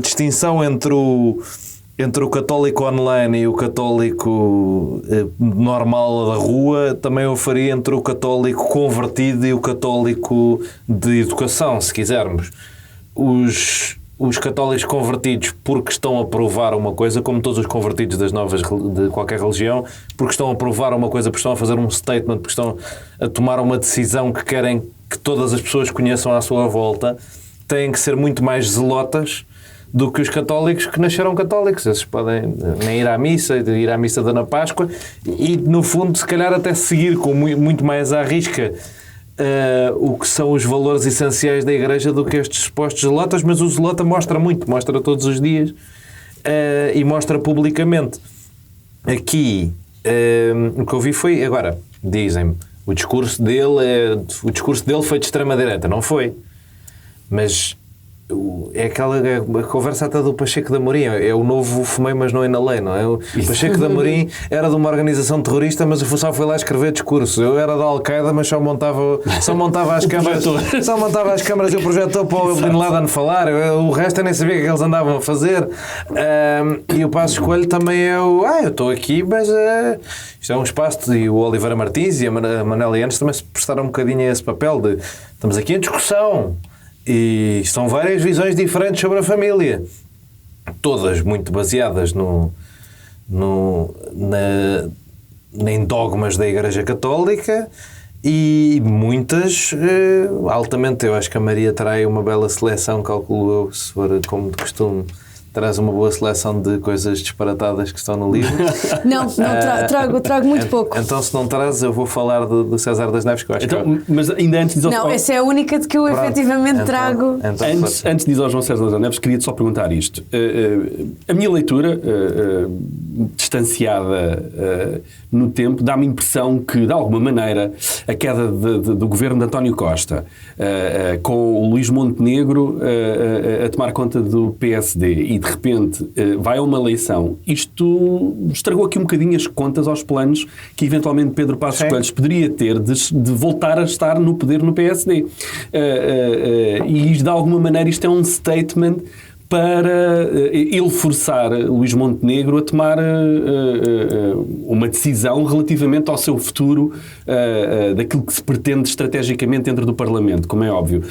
distinção entre o católico online e o católico normal da rua, também eu faria entre o católico convertido e o católico de educação, se quisermos. Os católicos convertidos porque estão a provar uma coisa, como todos os convertidos de qualquer religião, porque estão a provar uma coisa, porque estão a fazer um statement, porque estão a tomar uma decisão que querem que todas as pessoas conheçam à sua volta, têm que ser muito mais zelotas do que os católicos que nasceram católicos. Esses podem nem ir à missa da Ana Páscoa e, no fundo, se calhar até seguir com muito mais à risca o que são os valores essenciais da Igreja do que estes supostos zelotas, mas o zelota mostra muito, mostra todos os dias e mostra publicamente. Aqui, o que eu vi foi, agora, dizem-me, o discurso dele foi de extrema-direita. Não foi. Mas é aquela a conversa até do Pacheco de Amorim. É o novo fumei, mas não inalei, não é? O Pacheco de Amorim era de uma organização terrorista, mas o só foi lá escrever discurso. Eu era da Al-Qaeda, mas só montava as câmaras. Só montava as câmaras e o projetor para o Bin Laden falar. O resto eu nem sabia o que eles andavam a fazer. E o Passos Coelho também é eu estou aqui, mas isto é um espaço. E o Oliveira Martins e a Manela Yanes também se prestaram um bocadinho a esse papel de estamos aqui em discussão. E são várias visões diferentes sobre a família, todas muito baseadas em dogmas da Igreja Católica e muitas altamente. Eu acho que a Maria traz uma bela seleção, calculo eu, se for como de costume. Traz uma boa seleção de coisas disparatadas que estão no livro. Não, trago muito pouco. Então, se não traz, eu vou falar do César das Neves, que eu acho que... Mas ainda antes de... Não, essa é a única de que eu efetivamente trago. Antes de ir ao João César das Neves, queria-te só perguntar isto. A minha leitura, distanciada no tempo, dá-me a impressão que, de alguma maneira, a queda do governo de António Costa, com o Luís Montenegro a tomar conta do PSD e, de repente, vai a uma eleição, isto estragou aqui um bocadinho as contas aos planos que, eventualmente, Pedro Passos Coelho poderia ter de voltar a estar no poder no PSD. E, de alguma maneira, isto é um statement para ele forçar Luís Montenegro a tomar uma decisão relativamente ao seu futuro, daquilo que se pretende estrategicamente dentro do Parlamento, como é óbvio.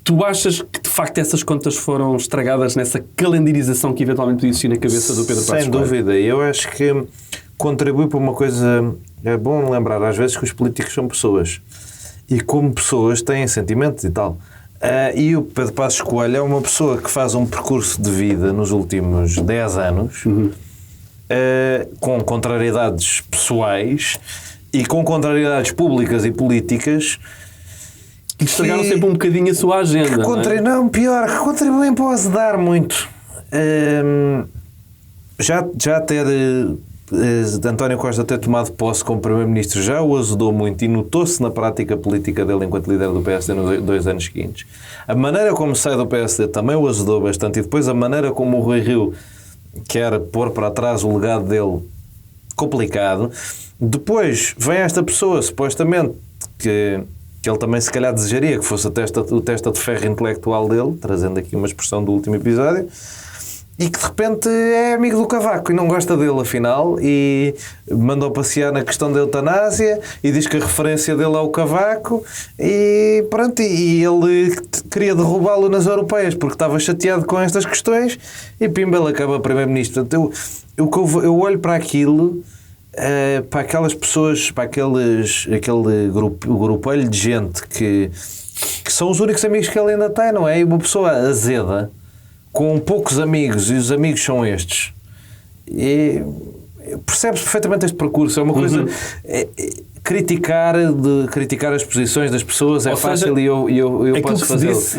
Tu achas que, de facto, essas contas foram estragadas nessa calendarização que eventualmente podia existir na cabeça do Pedro Passos Coelho? Sem dúvida. Eu acho que contribui para uma coisa... É bom lembrar, às vezes, que os políticos são pessoas. E como pessoas têm sentimentos e tal. E o Pedro Passos Coelho é uma pessoa que faz um percurso de vida nos últimos 10 anos com contrariedades pessoais e com contrariedades públicas e políticas que estragaram sempre um bocadinho a sua agenda. Não, pior, que contribuem para o azedar muito. Já ter António Costa ter tomado posse como Primeiro-Ministro já o azedou muito e notou-se na prática política dele enquanto líder do PSD nos 2 anos seguintes. A maneira como sai do PSD também o azedou bastante e depois a maneira como o Rui Rio quer pôr para trás o legado dele, complicado. Depois vem esta pessoa, supostamente, que ele também se calhar desejaria que fosse o testa de ferro intelectual dele, trazendo aqui uma expressão do último episódio, e que de repente é amigo do Cavaco e não gosta dele afinal e mandou passear na questão da eutanásia e diz que a referência dele é o Cavaco e pronto, e ele queria derrubá-lo nas europeias porque estava chateado com estas questões e pimba, ele acaba Primeiro-Ministro. Portanto, eu olho para aquilo, para aquelas pessoas, para aquele grupelho de gente que são os únicos amigos que ele ainda tem, não é? E uma pessoa azeda com poucos amigos, e os amigos são estes. E percebes perfeitamente este percurso. É uma coisa... Criticar as posições das pessoas é fácil e eu posso fazê-lo. Disse,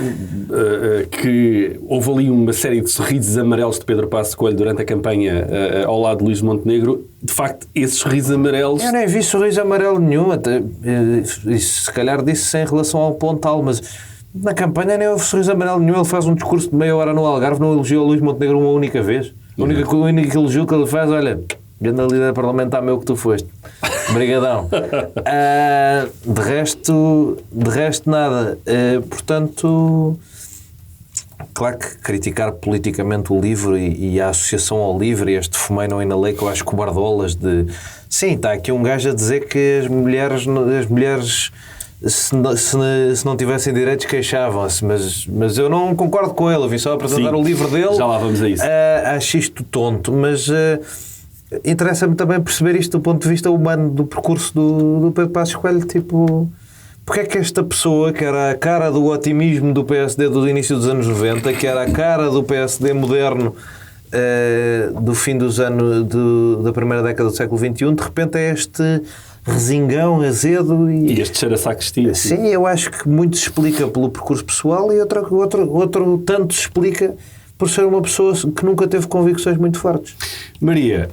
que houve ali uma série de sorrisos amarelos de Pedro Passos Coelho durante a campanha ao lado de Luís Montenegro. De facto, esses sorrisos amarelos... Eu nem vi sorriso amarelo nenhum. Se calhar disse em relação ao Pontal, mas... Na campanha nem houve sorriso amarelo nenhum. Ele faz um discurso de meia hora no Algarve, não elogiou o Luís Montenegro uma única vez. O único elogio que ele faz, olha, grande líder parlamentar meu que tu foste. Obrigadão. De resto nada. Portanto, claro que criticar politicamente o livro e a associação ao livro e este fumei não inalei que eu acho cobardolas de... Sim, está aqui um gajo a dizer que as mulheres se não tivessem direitos queixavam-se, mas eu não concordo com ele. Eu vim só apresentar o livro dele. Já lá vamos a isso. Acho isto tonto, mas interessa-me também perceber isto do ponto de vista humano do percurso do Pedro Passos Coelho. Tipo, porque é que esta pessoa, que era a cara do otimismo do PSD do início dos anos 90, que era a cara do PSD moderno do fim dos anos da primeira década do século XXI, de repente é este resingão, azedo e este cheiro a sacristia. Sim, eu acho que muito se explica pelo percurso pessoal e outro tanto se explica por ser uma pessoa que nunca teve convicções muito fortes. Maria,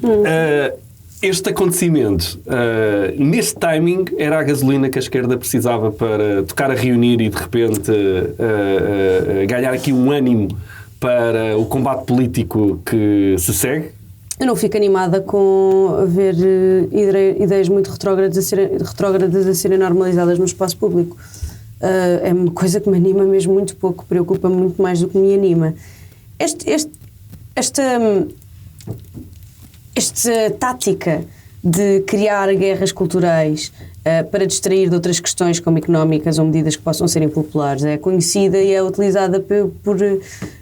este acontecimento, neste timing, era a gasolina que a esquerda precisava para tocar a reunir e de repente ganhar aqui um ânimo para o combate político que se segue? Eu não fico animada com ver ideias muito retrógradas a serem normalizadas no espaço público. É uma coisa que me anima mesmo muito pouco, preocupa-me muito mais do que me anima. Esta tática de criar guerras culturais para distrair de outras questões como económicas ou medidas que possam ser impopulares é conhecida e é utilizada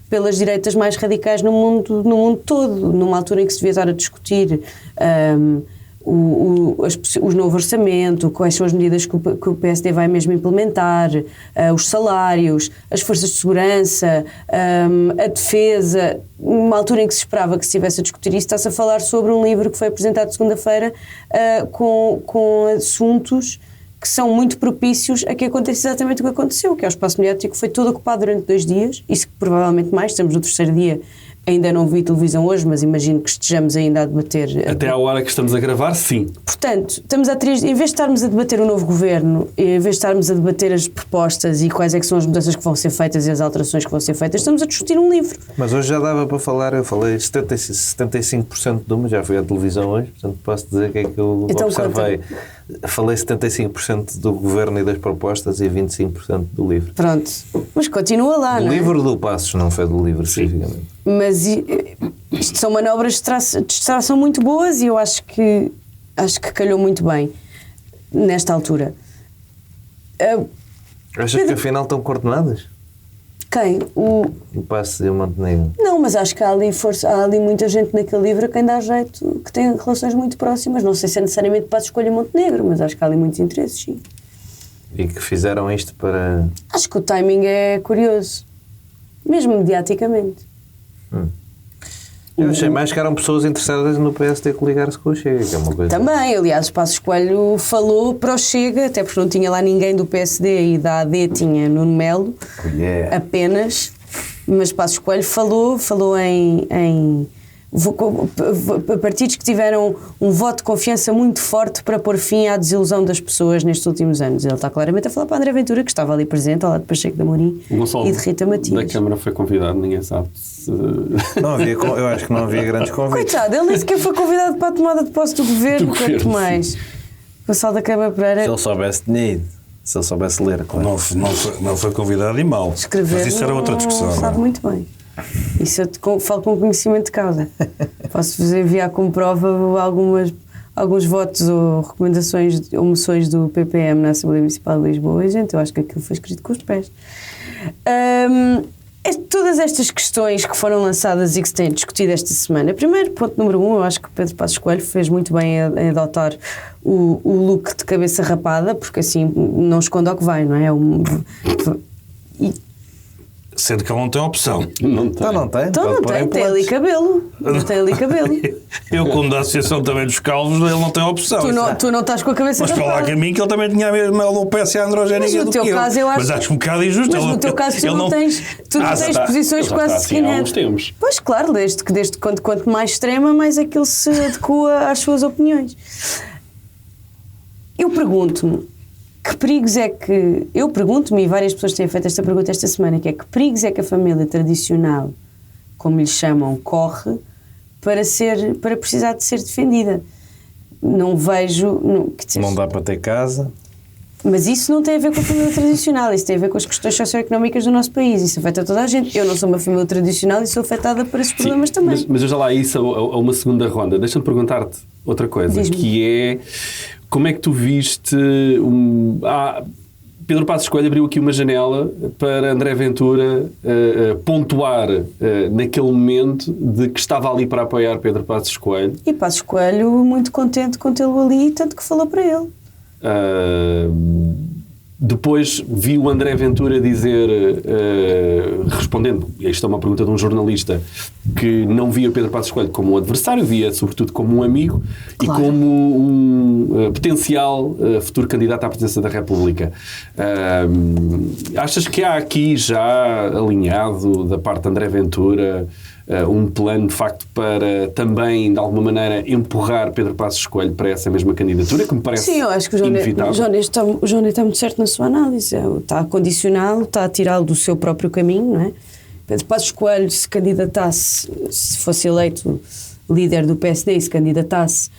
pelas direitas mais radicais no mundo todo, numa altura em que se devia estar a discutir o novo orçamento, quais são as medidas que o PSD vai mesmo implementar, os salários, as forças de segurança, a defesa. Numa altura em que se esperava que se estivesse a discutir isso, está-se a falar sobre um livro que foi apresentado segunda-feira com assuntos que são muito propícios a que aconteça exatamente o que aconteceu, que é o espaço mediático foi todo ocupado durante 2 dias, isso que provavelmente mais, estamos no 3º dia. Ainda não vi televisão hoje, mas imagino que estejamos ainda a debater... Até à hora que estamos a gravar, sim. Portanto, em vez de estarmos a debater o novo governo, em vez de estarmos a debater as propostas e quais é que são as mudanças que vão ser feitas e as alterações que vão ser feitas, estamos a discutir um livro. Mas hoje já dava para falar, eu falei 75% de uma, já fui à televisão hoje, portanto posso dizer o que é que eu observei. Falei 75% do governo e das propostas e 25% do livro. Pronto, mas continua lá, do não é? Do livro do Passos, não foi do livro, especificamente. Mas isto são manobras de distração muito boas e eu acho que calhou muito bem nesta altura. Achas que afinal estão coordenadas? Quem? O Passos e o Montenegro. Não, mas acho que há ali muita gente naquele livro a quem dá jeito, que tem relações muito próximas. Não sei se é necessariamente Passos escolha Montenegro, mas acho que há ali muitos interesses, sim. E que fizeram isto para... Acho que o timing é curioso, mesmo mediaticamente. Eu achei mais que eram pessoas interessadas no PSD coligar-se com o Chega, que é uma coisa... Também, aliás, o Passos Coelho falou para o Chega, até porque não tinha lá ninguém do PSD e da AD tinha Nuno Melo, apenas, mas Passos Coelho falou em partidos que tiveram um voto de confiança muito forte para pôr fim à desilusão das pessoas nestes últimos anos. Ele está claramente a falar para André Ventura, que estava ali presente, ao lado de Pacheco de Amorim e de Rita Matias. Da Câmara foi convidado, ninguém sabe se... Não havia, eu acho que não havia grandes convites. Coitado, ele nem sequer foi convidado para a tomada de posse do governo, quanto mais. Gonçalo da Câmara Pereira... Se ele soubesse, tinha ido. Se ele soubesse ler, claro. Não foi convidado e mal. Escrever, mas isso era outra discussão. Sabe muito bem. Isso eu falo com conhecimento de causa. Posso-vos enviar como prova alguns votos ou recomendações ou moções do PPM na Assembleia Municipal de Lisboa. E, gente, eu acho que aquilo foi escrito com os pés. Todas estas questões que foram lançadas e que se têm discutido esta semana. Primeiro, ponto número 1, eu acho que Pedro Passos Coelho fez muito bem em adotar o look de cabeça rapada, porque assim não esconde ao que vai, não é? Sendo que ele não tem opção. Não tem. Então não tem ali cabelo. Não tem ali cabelo. Eu, como da Associação também dos Calvos, ele não tem opção. Tu não estás com a cabeça mas rapada. para lá que a mim, que ele também tinha a mesma alopecia androgénica do que eu. Caso, eu acho... Mas acho um bocado injusto. Mas no teu caso tu não tens posições quase skinhead. Pois claro, desde quanto mais extrema, mais aquilo se adequa às suas opiniões. Eu pergunto-me, que perigos é que... Eu pergunto-me, e várias pessoas têm feito esta pergunta esta semana, que é que perigos é que a família tradicional, como lhe chamam, corre para precisar de ser defendida. Não vejo... Não dá para ter casa. Mas isso não tem a ver com a família tradicional, isso tem a ver com as questões socioeconómicas do nosso país, isso afeta toda a gente. Eu não sou uma família tradicional e sou afetada por esses problemas também. Mas eu já lá isso a uma segunda ronda. Deixa-me perguntar-te outra coisa, que é... Como é que tu viste... Pedro Passos Coelho abriu aqui uma janela para André Ventura pontuar naquele momento de que estava ali para apoiar Pedro Passos Coelho. E Passos Coelho muito contente com tê-lo ali, tanto que falou para ele. Depois vi o André Ventura dizer, respondendo, isto é uma pergunta de um jornalista, que não via Pedro Passos Coelho como um adversário, via sobretudo como um amigo e como um potencial futuro candidato à presidência da República. Achas que há aqui já alinhado da parte de André Ventura um plano de facto para também de alguma maneira empurrar Pedro Passos Coelho para essa mesma candidatura, que me parece inevitável? Sim, eu acho que o João está muito certo na sua análise. Está a condicioná-lo, está a tirá-lo do seu próprio caminho, não é? Pedro Passos Coelho se candidatasse, se fosse eleito líder do PSD e se candidatasse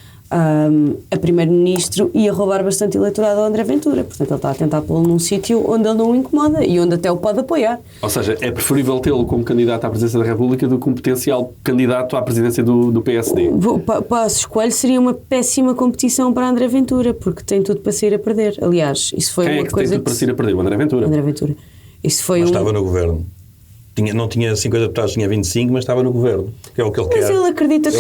a primeiro-ministro, ia roubar bastante eleitorado ao André Ventura. Portanto, ele está a tentar pô-lo num sítio onde ele não o incomoda e onde até o pode apoiar. Ou seja, é preferível tê-lo como candidato à presidência da República do que um potencial candidato à presidência do PSD. Passos Coelho seria uma péssima competição para André Ventura, porque tem tudo para sair a perder. Aliás, isso foi uma coisa tem tudo para sair a perder? O André Ventura? André Ventura. Isso foi mas estava no governo. Não tinha 50 deputados, tinha 25, mas estava no governo, que é o que ele quer. Mas ele acredita que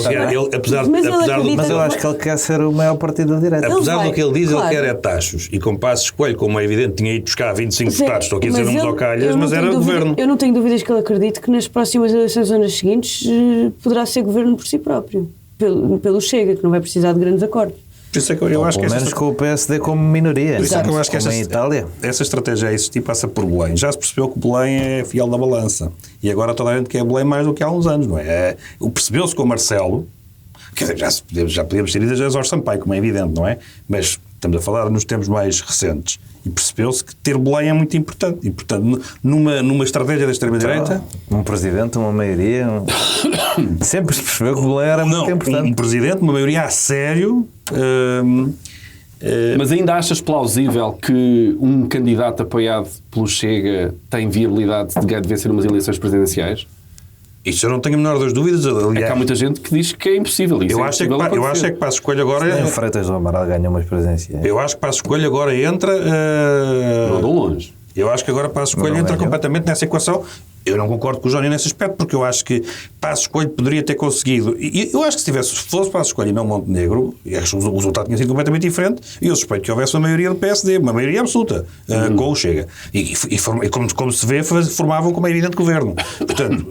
Mas eu acho que ele quer ser o maior partido da direita. Apesar do que ele diz, ele quer é taxos. E com Passos Coelho, como é evidente, tinha ido buscar 25 deputados, estou aqui a dizer uns ao calhas, mas era governo. Eu não tenho dúvidas que ele acredite que nas próximas eleições ou nas seguintes poderá ser governo por si próprio, pelo Chega, que não vai precisar de grandes acordos. Por isso é que eu acho que pelo menos com o PSD como minoria. Por isso é que eu acho que Itália. essa estratégia a existir passa por Belém. Já se percebeu que Belém é fiel da balança. E agora toda a gente quer Belém mais do que há uns anos, não é? Percebeu-se com o Marcelo, quer dizer, já podíamos ter ido a Jorge Sampaio, como é evidente, não é? Mas estamos a falar nos tempos mais recentes. E percebeu-se que ter Belém é muito importante. E, portanto, numa estratégia da extrema-direita... Um presidente, uma maioria... Sempre se percebeu que Belém era muito importante. Um presidente, uma maioria a sério... Mas ainda achas plausível que um candidato apoiado pelo Chega tem viabilidade de vencer umas eleições presidenciais? Isso eu não tenho a menor das dúvidas. Aliás, é que há muita gente que diz que é impossível. Eu acho é que Passos Coelho agora... Freitas do Amaral ganham umas presidenciais. Eu acho que Passos Coelho agora entra... Não dou longe. Eu acho que agora Passos Coelho entra completamente nessa equação. Eu não concordo com o Jónio nesse aspecto, porque eu acho que Passos Coelho poderia ter conseguido... E eu acho que se fosse Passos Coelho e não Montenegro, acho que o resultado tinha sido completamente diferente, e eu suspeito que houvesse uma maioria do PSD, uma maioria absoluta, com o Chega. E como se vê, formavam como é evidente governo. Portanto,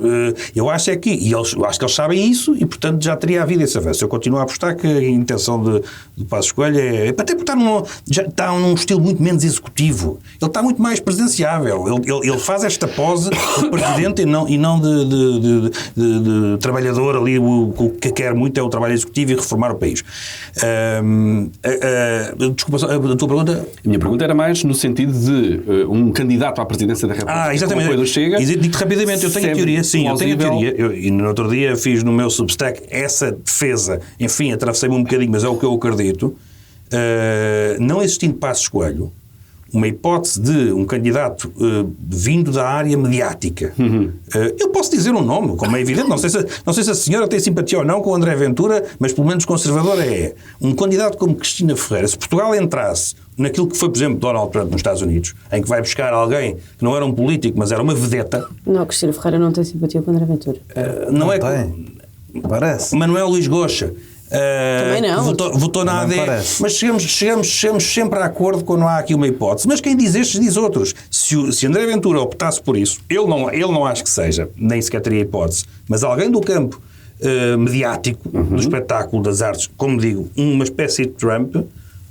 eu acho é que... E eu acho que eles sabem isso, e portanto já teria havido esse avanço. Eu continuo a apostar que a intenção de Passos Coelho é... Até porque já está num estilo muito menos executivo. Ele está muito mais presenciável. Ele faz esta pose de presidente e não de trabalhador ali. O que quer muito é o trabalho executivo e reformar o país. Desculpa, a tua pergunta? A minha pergunta era mais no sentido de um candidato à presidência da República. Exatamente. Como Chega. Dito rapidamente, eu tenho a teoria. Sim, eu tenho a teoria. E no outro dia fiz no meu Substack essa defesa. Enfim, atravessei-me um bocadinho, mas é o que eu acredito. Não existindo Passos Coelho, uma hipótese de um candidato vindo da área mediática. Eu posso dizer um nome, como é evidente, não sei se a senhora tem simpatia ou não com o André Ventura, mas pelo menos conservadora é. Um candidato como Cristina Ferreira, se Portugal entrasse naquilo que foi, por exemplo, Donald Trump nos Estados Unidos, em que vai buscar alguém que não era um político, mas era uma vedeta... Não, Cristina Ferreira não tem simpatia com o André Ventura. Não tem. Parece. Manuel Luís Goxa. Também não. Votou na AD. Mas chegamos sempre a acordo quando há aqui uma hipótese. Mas quem diz estes diz outros. Se André Ventura optasse por isso, ele não acho que seja, nem sequer teria hipótese, mas alguém do campo mediático, do espetáculo, das artes, como digo, uma espécie de Trump,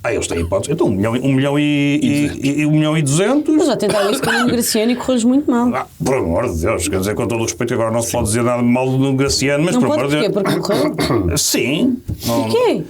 eles têm hipótese. Então 1 milhão e 200. Mas já tentaram isso com o Nuno Graciano e correu muito mal. Por amor de Deus, quer dizer, com todo o respeito, agora não se pode dizer nada mal do Nuno Graciano, mas não por amor de Deus. Porque correu? Sim. Porquê?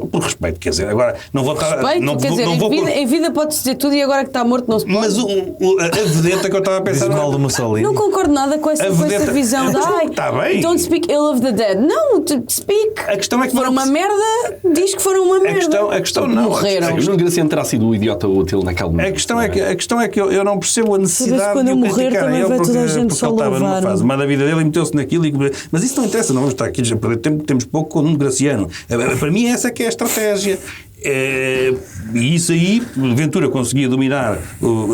Por respeito, quer dizer, agora não vou estar... Em vida pode-se dizer tudo e agora que está morto não se pode. Mas a vedeta que eu estava a pensar... Mal do Mussolini. Não concordo nada com essa visão da... Está bem. Don't speak ill of the dead. Não, speak. A questão é que foram uma merda, diz que foram uma merda. A questão não. Morreram. O Nuno Graciano terá sido o idiota útil naquele momento. A questão é que eu não percebo a necessidade de o criticar a ele porque ele estava numa fase má da vida dele e meteu-se naquilo. Mas isso não interessa, não vamos estar aqui a perder tempo, temos pouco com o Nuno Graciano. Para mim essa é que é a estratégia. E isso aí, Ventura conseguia dominar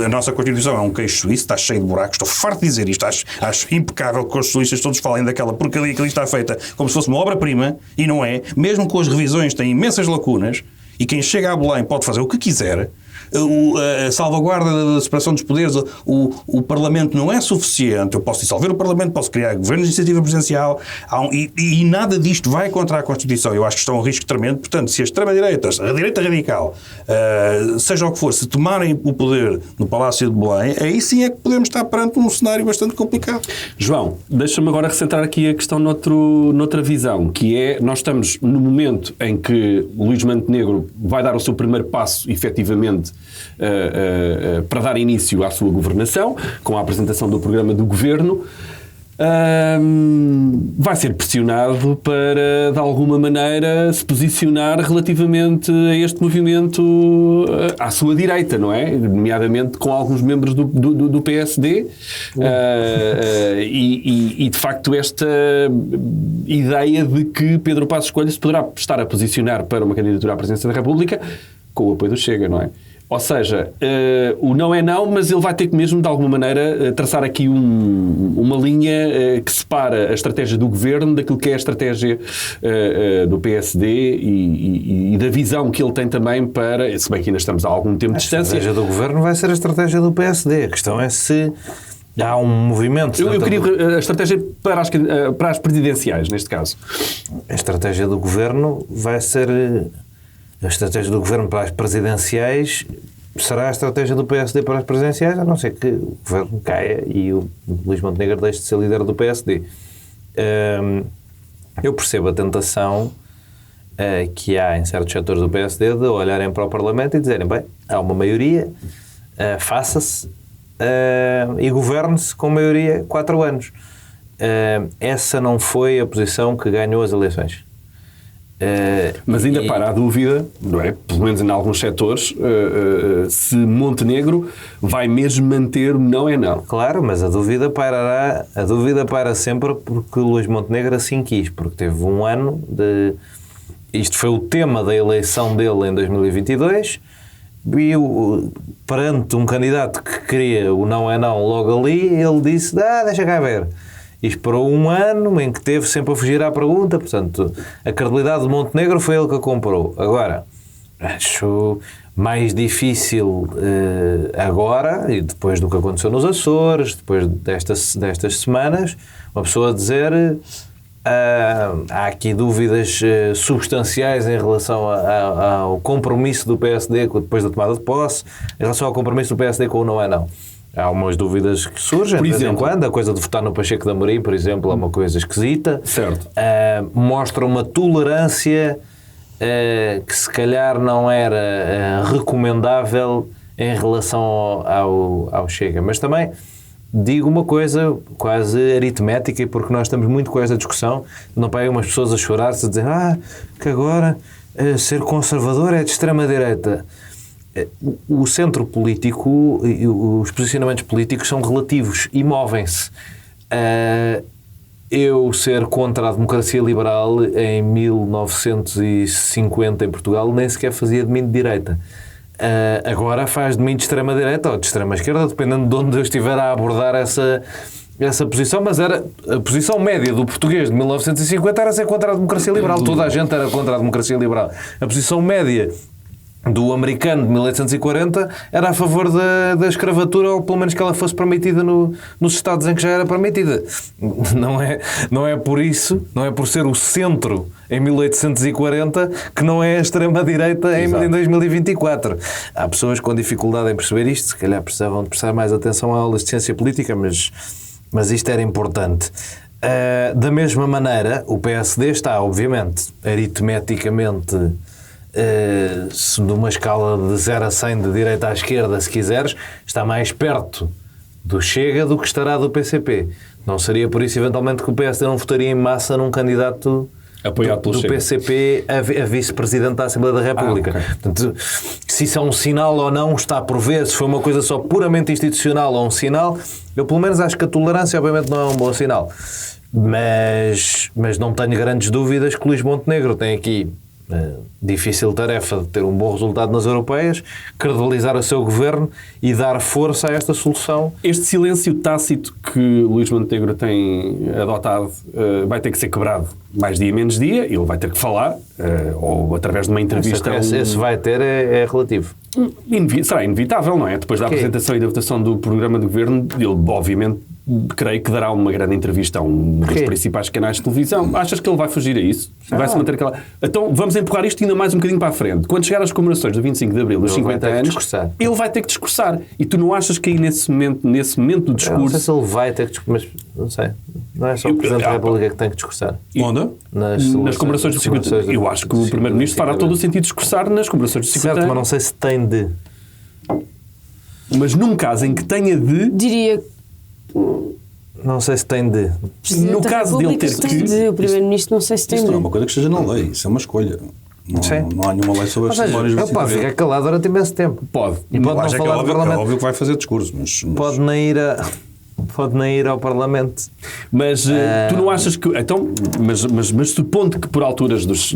a nossa Constituição, é um queixo suíço, está cheio de buracos, estou farto de dizer isto, acho impecável que os suíços todos falem daquela porcaria que ali está feita como se fosse uma obra-prima, e não é, mesmo com as revisões tem imensas lacunas, e quem chega a Belém pode fazer o que quiser, a salvaguarda da separação dos poderes, o Parlamento não é suficiente. Eu posso dissolver o Parlamento, posso criar governo de iniciativa presidencial e nada disto vai contra a Constituição. Eu acho que estão a um risco tremendo. Portanto, se a extrema-direita, a direita radical, seja o que for, se tomarem o poder no Palácio de Belém, aí sim é que podemos estar perante um cenário bastante complicado. João, deixa-me agora recentrar aqui a questão noutra visão, que é, nós estamos no momento em que Luís Montenegro vai dar o seu primeiro passo, efetivamente, para dar início à sua governação, com a apresentação do programa do governo. Vai ser pressionado para, de alguma maneira, se posicionar relativamente a este movimento à sua direita, não é? Nomeadamente com alguns membros do PSD e, de facto, esta ideia de que Pedro Passos Coelho se poderá estar a posicionar para uma candidatura à presidência da República com o apoio do Chega, não é? Ou seja, o não é não, mas ele vai ter que mesmo, de alguma maneira, traçar aqui uma linha que separa a estratégia do governo daquilo que é a estratégia do PSD e da visão que ele tem também para, se bem que ainda estamos a algum tempo de distância. A estratégia do governo vai ser a estratégia do PSD. A questão é se há um movimento... Eu queria a estratégia para as presidenciais, neste caso. A estratégia do governo vai ser... A estratégia do governo para as presidenciais será a estratégia do PSD para as presidenciais, a não ser que o governo caia e o Luís Montenegro deixe de ser líder do PSD. Eu percebo a tentação que há em certos setores do PSD de olharem para o Parlamento e dizerem, bem, há uma maioria, faça-se e governe-se com maioria 4 anos. Essa não foi a posição que ganhou as eleições. Mas ainda para a dúvida, não é? Pelo menos em alguns setores, se Montenegro vai mesmo manter o não é não. Claro, mas a dúvida paira sempre porque Luís Montenegro assim quis, porque teve um ano de... Isto foi o tema da eleição dele em 2022 e perante um candidato que queria o não é não logo ali, ele disse, deixa cá ver. E esperou um ano em que teve sempre a fugir à pergunta, portanto, a credibilidade de Montenegro foi ele que a comprou. Agora, acho mais difícil agora, e depois do que aconteceu nos Açores, depois destas semanas, uma pessoa dizer há aqui dúvidas substanciais em relação ao compromisso do PSD depois da tomada de posse, em relação ao compromisso do PSD com o não é não. Há umas dúvidas que surgem, de vez em quando. A coisa de votar no Pacheco de Amorim, por exemplo, é uma coisa esquisita. Certo. Mostra uma tolerância que se calhar não era recomendável em relação ao Chega. Mas também digo uma coisa quase aritmética, porque nós estamos muito com esta discussão. Não pegam umas pessoas a chorar-se, a dizer que agora ser conservador é de extrema-direita. O centro político e os posicionamentos políticos são relativos e movem-se. Eu ser contra a democracia liberal em 1950 em Portugal nem sequer fazia de mim de direita. Agora faz de mim de extrema-direita ou de extrema-esquerda, dependendo de onde eu estiver a abordar essa posição, mas era a posição média do português de 1950 era ser contra a democracia liberal. Toda a gente era contra a democracia liberal. A posição média do americano de 1840 era a favor da escravatura, ou pelo menos que ela fosse permitida nos estados em que já era permitida. Não é por isso, não é por ser o centro em 1840 que não é a extrema-direita em 2024. Há pessoas com dificuldade em perceber isto, se calhar precisavam de prestar mais atenção à aula de ciência política, mas isto era importante. Da mesma maneira, o PSD está, obviamente, aritmeticamente... numa escala de 0 a 100 de direita à esquerda, se quiseres, está mais perto do Chega do que estará do PCP. Não seria por isso, eventualmente, que o PSD não votaria em massa num candidato apoiado pelo Chega. PCP a vice-presidente da Assembleia da República. Okay. Portanto, se isso é um sinal ou não, está por ver. Se foi uma coisa só puramente institucional ou um sinal, eu pelo menos acho que a tolerância, obviamente, não é um bom sinal. Mas não tenho grandes dúvidas que Luís Montenegro tem aqui difícil tarefa de ter um bom resultado nas europeias, credibilizar o seu governo e dar força a esta solução. Este silêncio tácito que Luís Montenegro tem adotado vai ter que ser quebrado mais dia menos dia. Ele vai ter que falar, ou através de uma entrevista. Esse vai ter é relativo. Será inevitável, não é? Depois da apresentação e da votação do programa de governo, ele obviamente creio que dará uma grande entrevista a um dos principais canais de televisão. Achas que ele vai fugir a isso? Vai-se manter aquela... Então vamos empurrar isto ainda mais um bocadinho para a frente. Quando chegar às comemorações do 25 de Abril, dos 50 anos, ele vai ter que discursar. E tu não achas que aí nesse momento do discurso... Não sei se ele vai ter que discursar, mas não sei. Não é só o Presidente da República que tem que discursar. Onde? Nas comemorações dos 50 anos. Eu acho que o Primeiro-Ministro fará todo o sentido de discursar nas comemorações dos 50 anos. Certo, mas não sei se tem de... Mas num caso em que tenha de... Diria... Não sei se tem de... No caso dele ter que... O Primeiro-Ministro não sei se tem Isso de... não é uma coisa que esteja na lei, isso é uma escolha. Não há nenhuma lei sobre as cerimónias Ele pode ficar calado durante imenso tempo. Pode. E pode não falar no Parlamento. É óbvio que vai fazer discurso, mas... Pode nem ir ao Parlamento. Mas tu não achas que... Então, mas supondo que por alturas das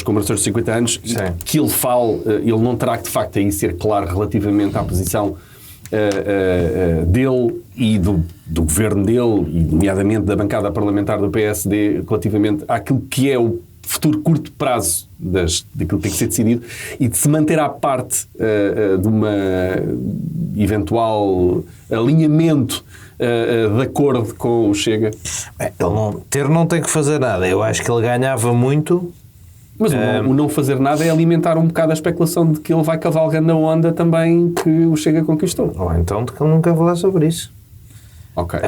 comemorações de 50 anos, que ele fale, ele não terá que de facto aí ser claro relativamente à posição dele e do governo dele, e nomeadamente da bancada parlamentar do PSD, relativamente àquilo que é o futuro curto prazo daquilo que tem que ser decidido, e de se manter à parte de uma eventual alinhamento de acordo com o Chega? Ele não tem que fazer nada. Eu acho que ele ganhava muito. Mas o não fazer nada é alimentar um bocado a especulação de que ele vai cavalgando a onda também que o Chega conquistou. Ou então de que ele nunca vai falar sobre isso. Ok.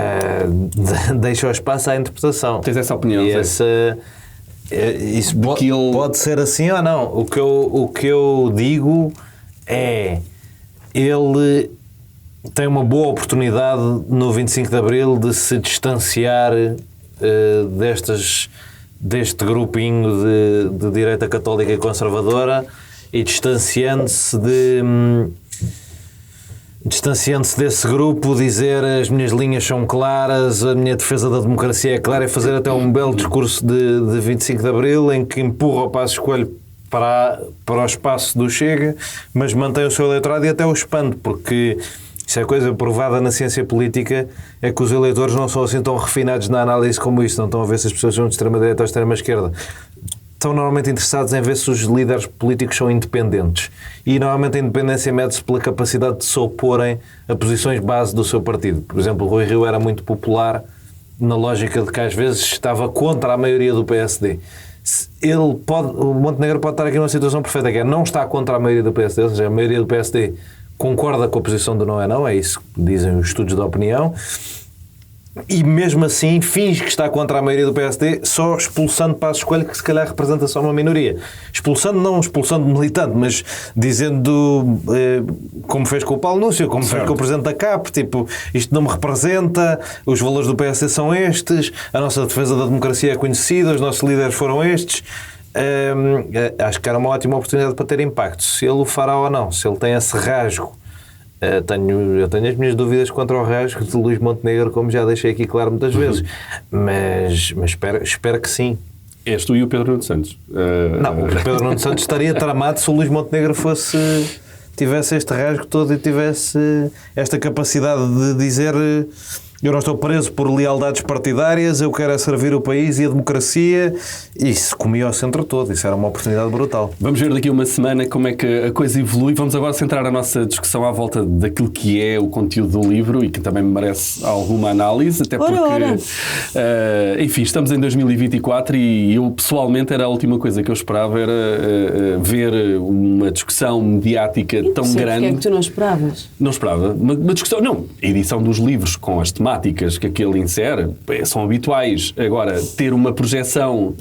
Deixa o espaço à interpretação. Tens essa opinião? Isso pode ser assim ou não. O que eu digo é, ele tem uma boa oportunidade no 25 de Abril de se distanciar deste grupinho de direita católica e conservadora, e distanciando-se desse grupo, dizer as minhas linhas são claras, a minha defesa da democracia é clara, e fazer até um belo discurso de 25 de Abril em que empurra o Passos Coelho para o espaço do Chega, mas mantém o seu eleitorado e até o expande, porque isso é coisa provada na ciência política, é que os eleitores não são assim tão refinados na análise como isso, não estão a ver se as pessoas são de extrema-direita ou de extrema-esquerda. Estão normalmente interessados em ver se os líderes políticos são independentes. E normalmente a independência mede-se pela capacidade de se oporem a posições base do seu partido. Por exemplo, o Rui Rio era muito popular na lógica de que às vezes estava contra a maioria do PSD. O Montenegro pode estar aqui numa situação perfeita, que é não estar contra a maioria do PSD, ou seja, a maioria do PSD concorda com a posição do não é não, é isso que dizem os estudos de opinião, e mesmo assim finge que está contra a maioria do PSD, só expulsando Passos Coelho, que se calhar representa só uma minoria. Não expulsando militante, mas dizendo, como fez com o Paulo Núncio, como fez com o Presidente da CAP, tipo, isto não me representa, os valores do PSD são estes, a nossa defesa da democracia é conhecida, os nossos líderes foram estes. Acho que era uma ótima oportunidade para ter impacto. Se ele o fará ou não, se ele tem esse rasgo, eu tenho as minhas dúvidas contra o rasgo de Luís Montenegro, como já deixei aqui claro muitas vezes, mas espero que sim. És tu e o Pedro Nuno Santos? Não, o Pedro Nuno Santos estaria tramado se o Luís Montenegro tivesse este rasgo todo e tivesse esta capacidade de dizer: eu não estou preso por lealdades partidárias, eu quero é servir o país e a democracia. E isso comia ao centro todo, isso era uma oportunidade brutal. Vamos ver daqui a uma semana como é que a coisa evolui. Vamos agora centrar a nossa discussão à volta daquilo que é o conteúdo do livro e que também merece alguma análise, até porque, enfim, estamos em 2024 e eu pessoalmente a última coisa que eu esperava era ver uma discussão mediática tão grande. O que é que tu não esperavas? Não esperava. Uma discussão, não, a edição dos livros com as temáticas que aquele insere são habituais. Agora, ter uma projeção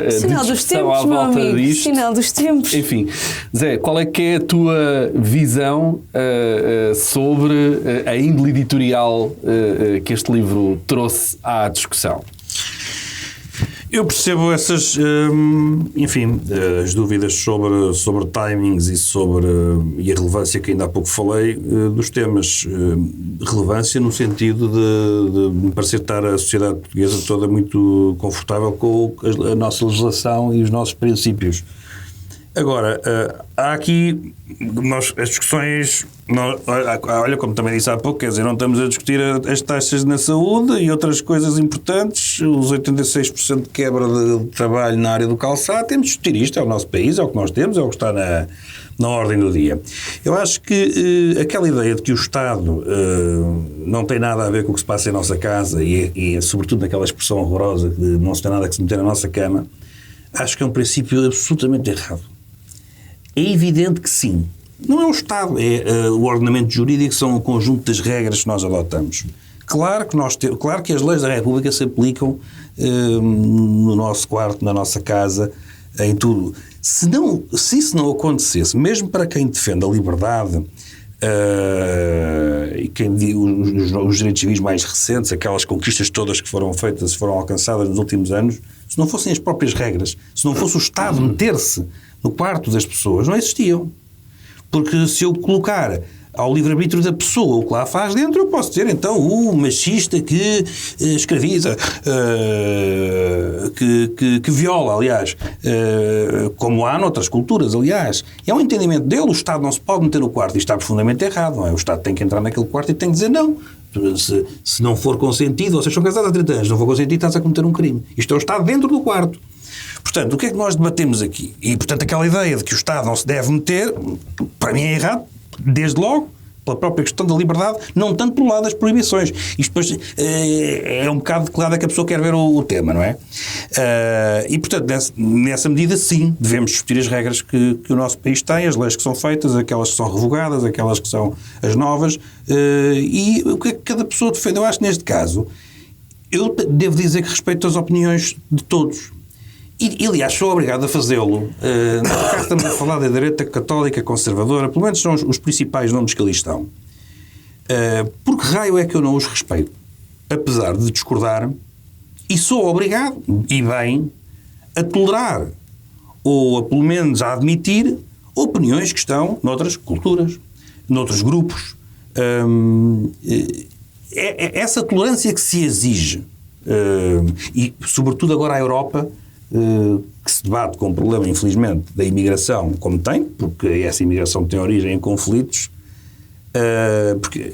sinal de dos discussão tempos, à volta meu amigo. disto. Sinal dos tempos. Enfim, Zé, qual é que é a tua visão sobre a índole editorial que este livro trouxe à discussão? Eu percebo essas, enfim, as dúvidas sobre timings e a relevância que ainda há pouco falei dos temas. Relevância no sentido de me parecer estar a sociedade portuguesa toda muito confortável com a nossa legislação e os nossos princípios. Agora, há aqui as discussões, olha, como também disse há pouco, quer dizer, não estamos a discutir as taxas na saúde e outras coisas importantes, os 86% de quebra de trabalho na área do calçado, temos de discutir isto, é o nosso país, é o que nós temos, é o que está na ordem do dia. Eu acho que aquela ideia de que o Estado não tem nada a ver com o que se passa em nossa casa e sobretudo naquela expressão horrorosa de não se tem nada que se meter na nossa cama, acho que é um princípio absolutamente errado. É evidente que sim. Não é o Estado, é o ordenamento jurídico, são o conjunto das regras que nós adotamos. Claro que as leis da República se aplicam no nosso quarto, na nossa casa, em tudo. Se isso não acontecesse, mesmo para quem defende a liberdade e quem os direitos civis mais recentes, aquelas conquistas todas que foram feitas, foram alcançadas nos últimos anos, se não fossem as próprias regras, se não fosse o Estado meter-se no quarto das pessoas, não existiam. Porque se eu colocar ao livre-arbítrio da pessoa o que lá faz dentro, eu posso dizer então o machista que escraviza, que viola, aliás, como há noutras culturas, aliás. É um entendimento dele, o Estado não se pode meter no quarto, e está profundamente errado, não é? O Estado tem que entrar naquele quarto e tem que dizer não. Se não for consentido, vocês são casados há 30 anos, não for consentido, estás a cometer um crime. Isto é o Estado dentro do quarto. Portanto, o que é que nós debatemos aqui? E, portanto, aquela ideia de que o Estado não se deve meter, para mim é errado, desde logo, pela própria questão da liberdade, não tanto pelo lado das proibições. Isto depois é um bocado de que lado é que a pessoa quer ver o tema, não é? E, portanto, nessa medida, sim, devemos discutir as regras que o nosso país tem, as leis que são feitas, aquelas que são revogadas, aquelas que são as novas, e o que é que cada pessoa defende. Eu acho que, neste caso, eu devo dizer que respeito as opiniões de todos. E, aliás, sou obrigado a fazê-lo. Cá estamos a falar da direita católica conservadora, pelo menos são os principais nomes que ali estão. Por que raio é que eu não os respeito? Apesar de discordar, e sou obrigado, e bem, a tolerar, ou a, pelo menos a admitir, opiniões que estão noutras culturas, noutros grupos. Essa tolerância que se exige, e sobretudo agora a Europa, que se debate com o problema, infelizmente, da imigração, como tem, porque essa imigração tem origem em conflitos, porque,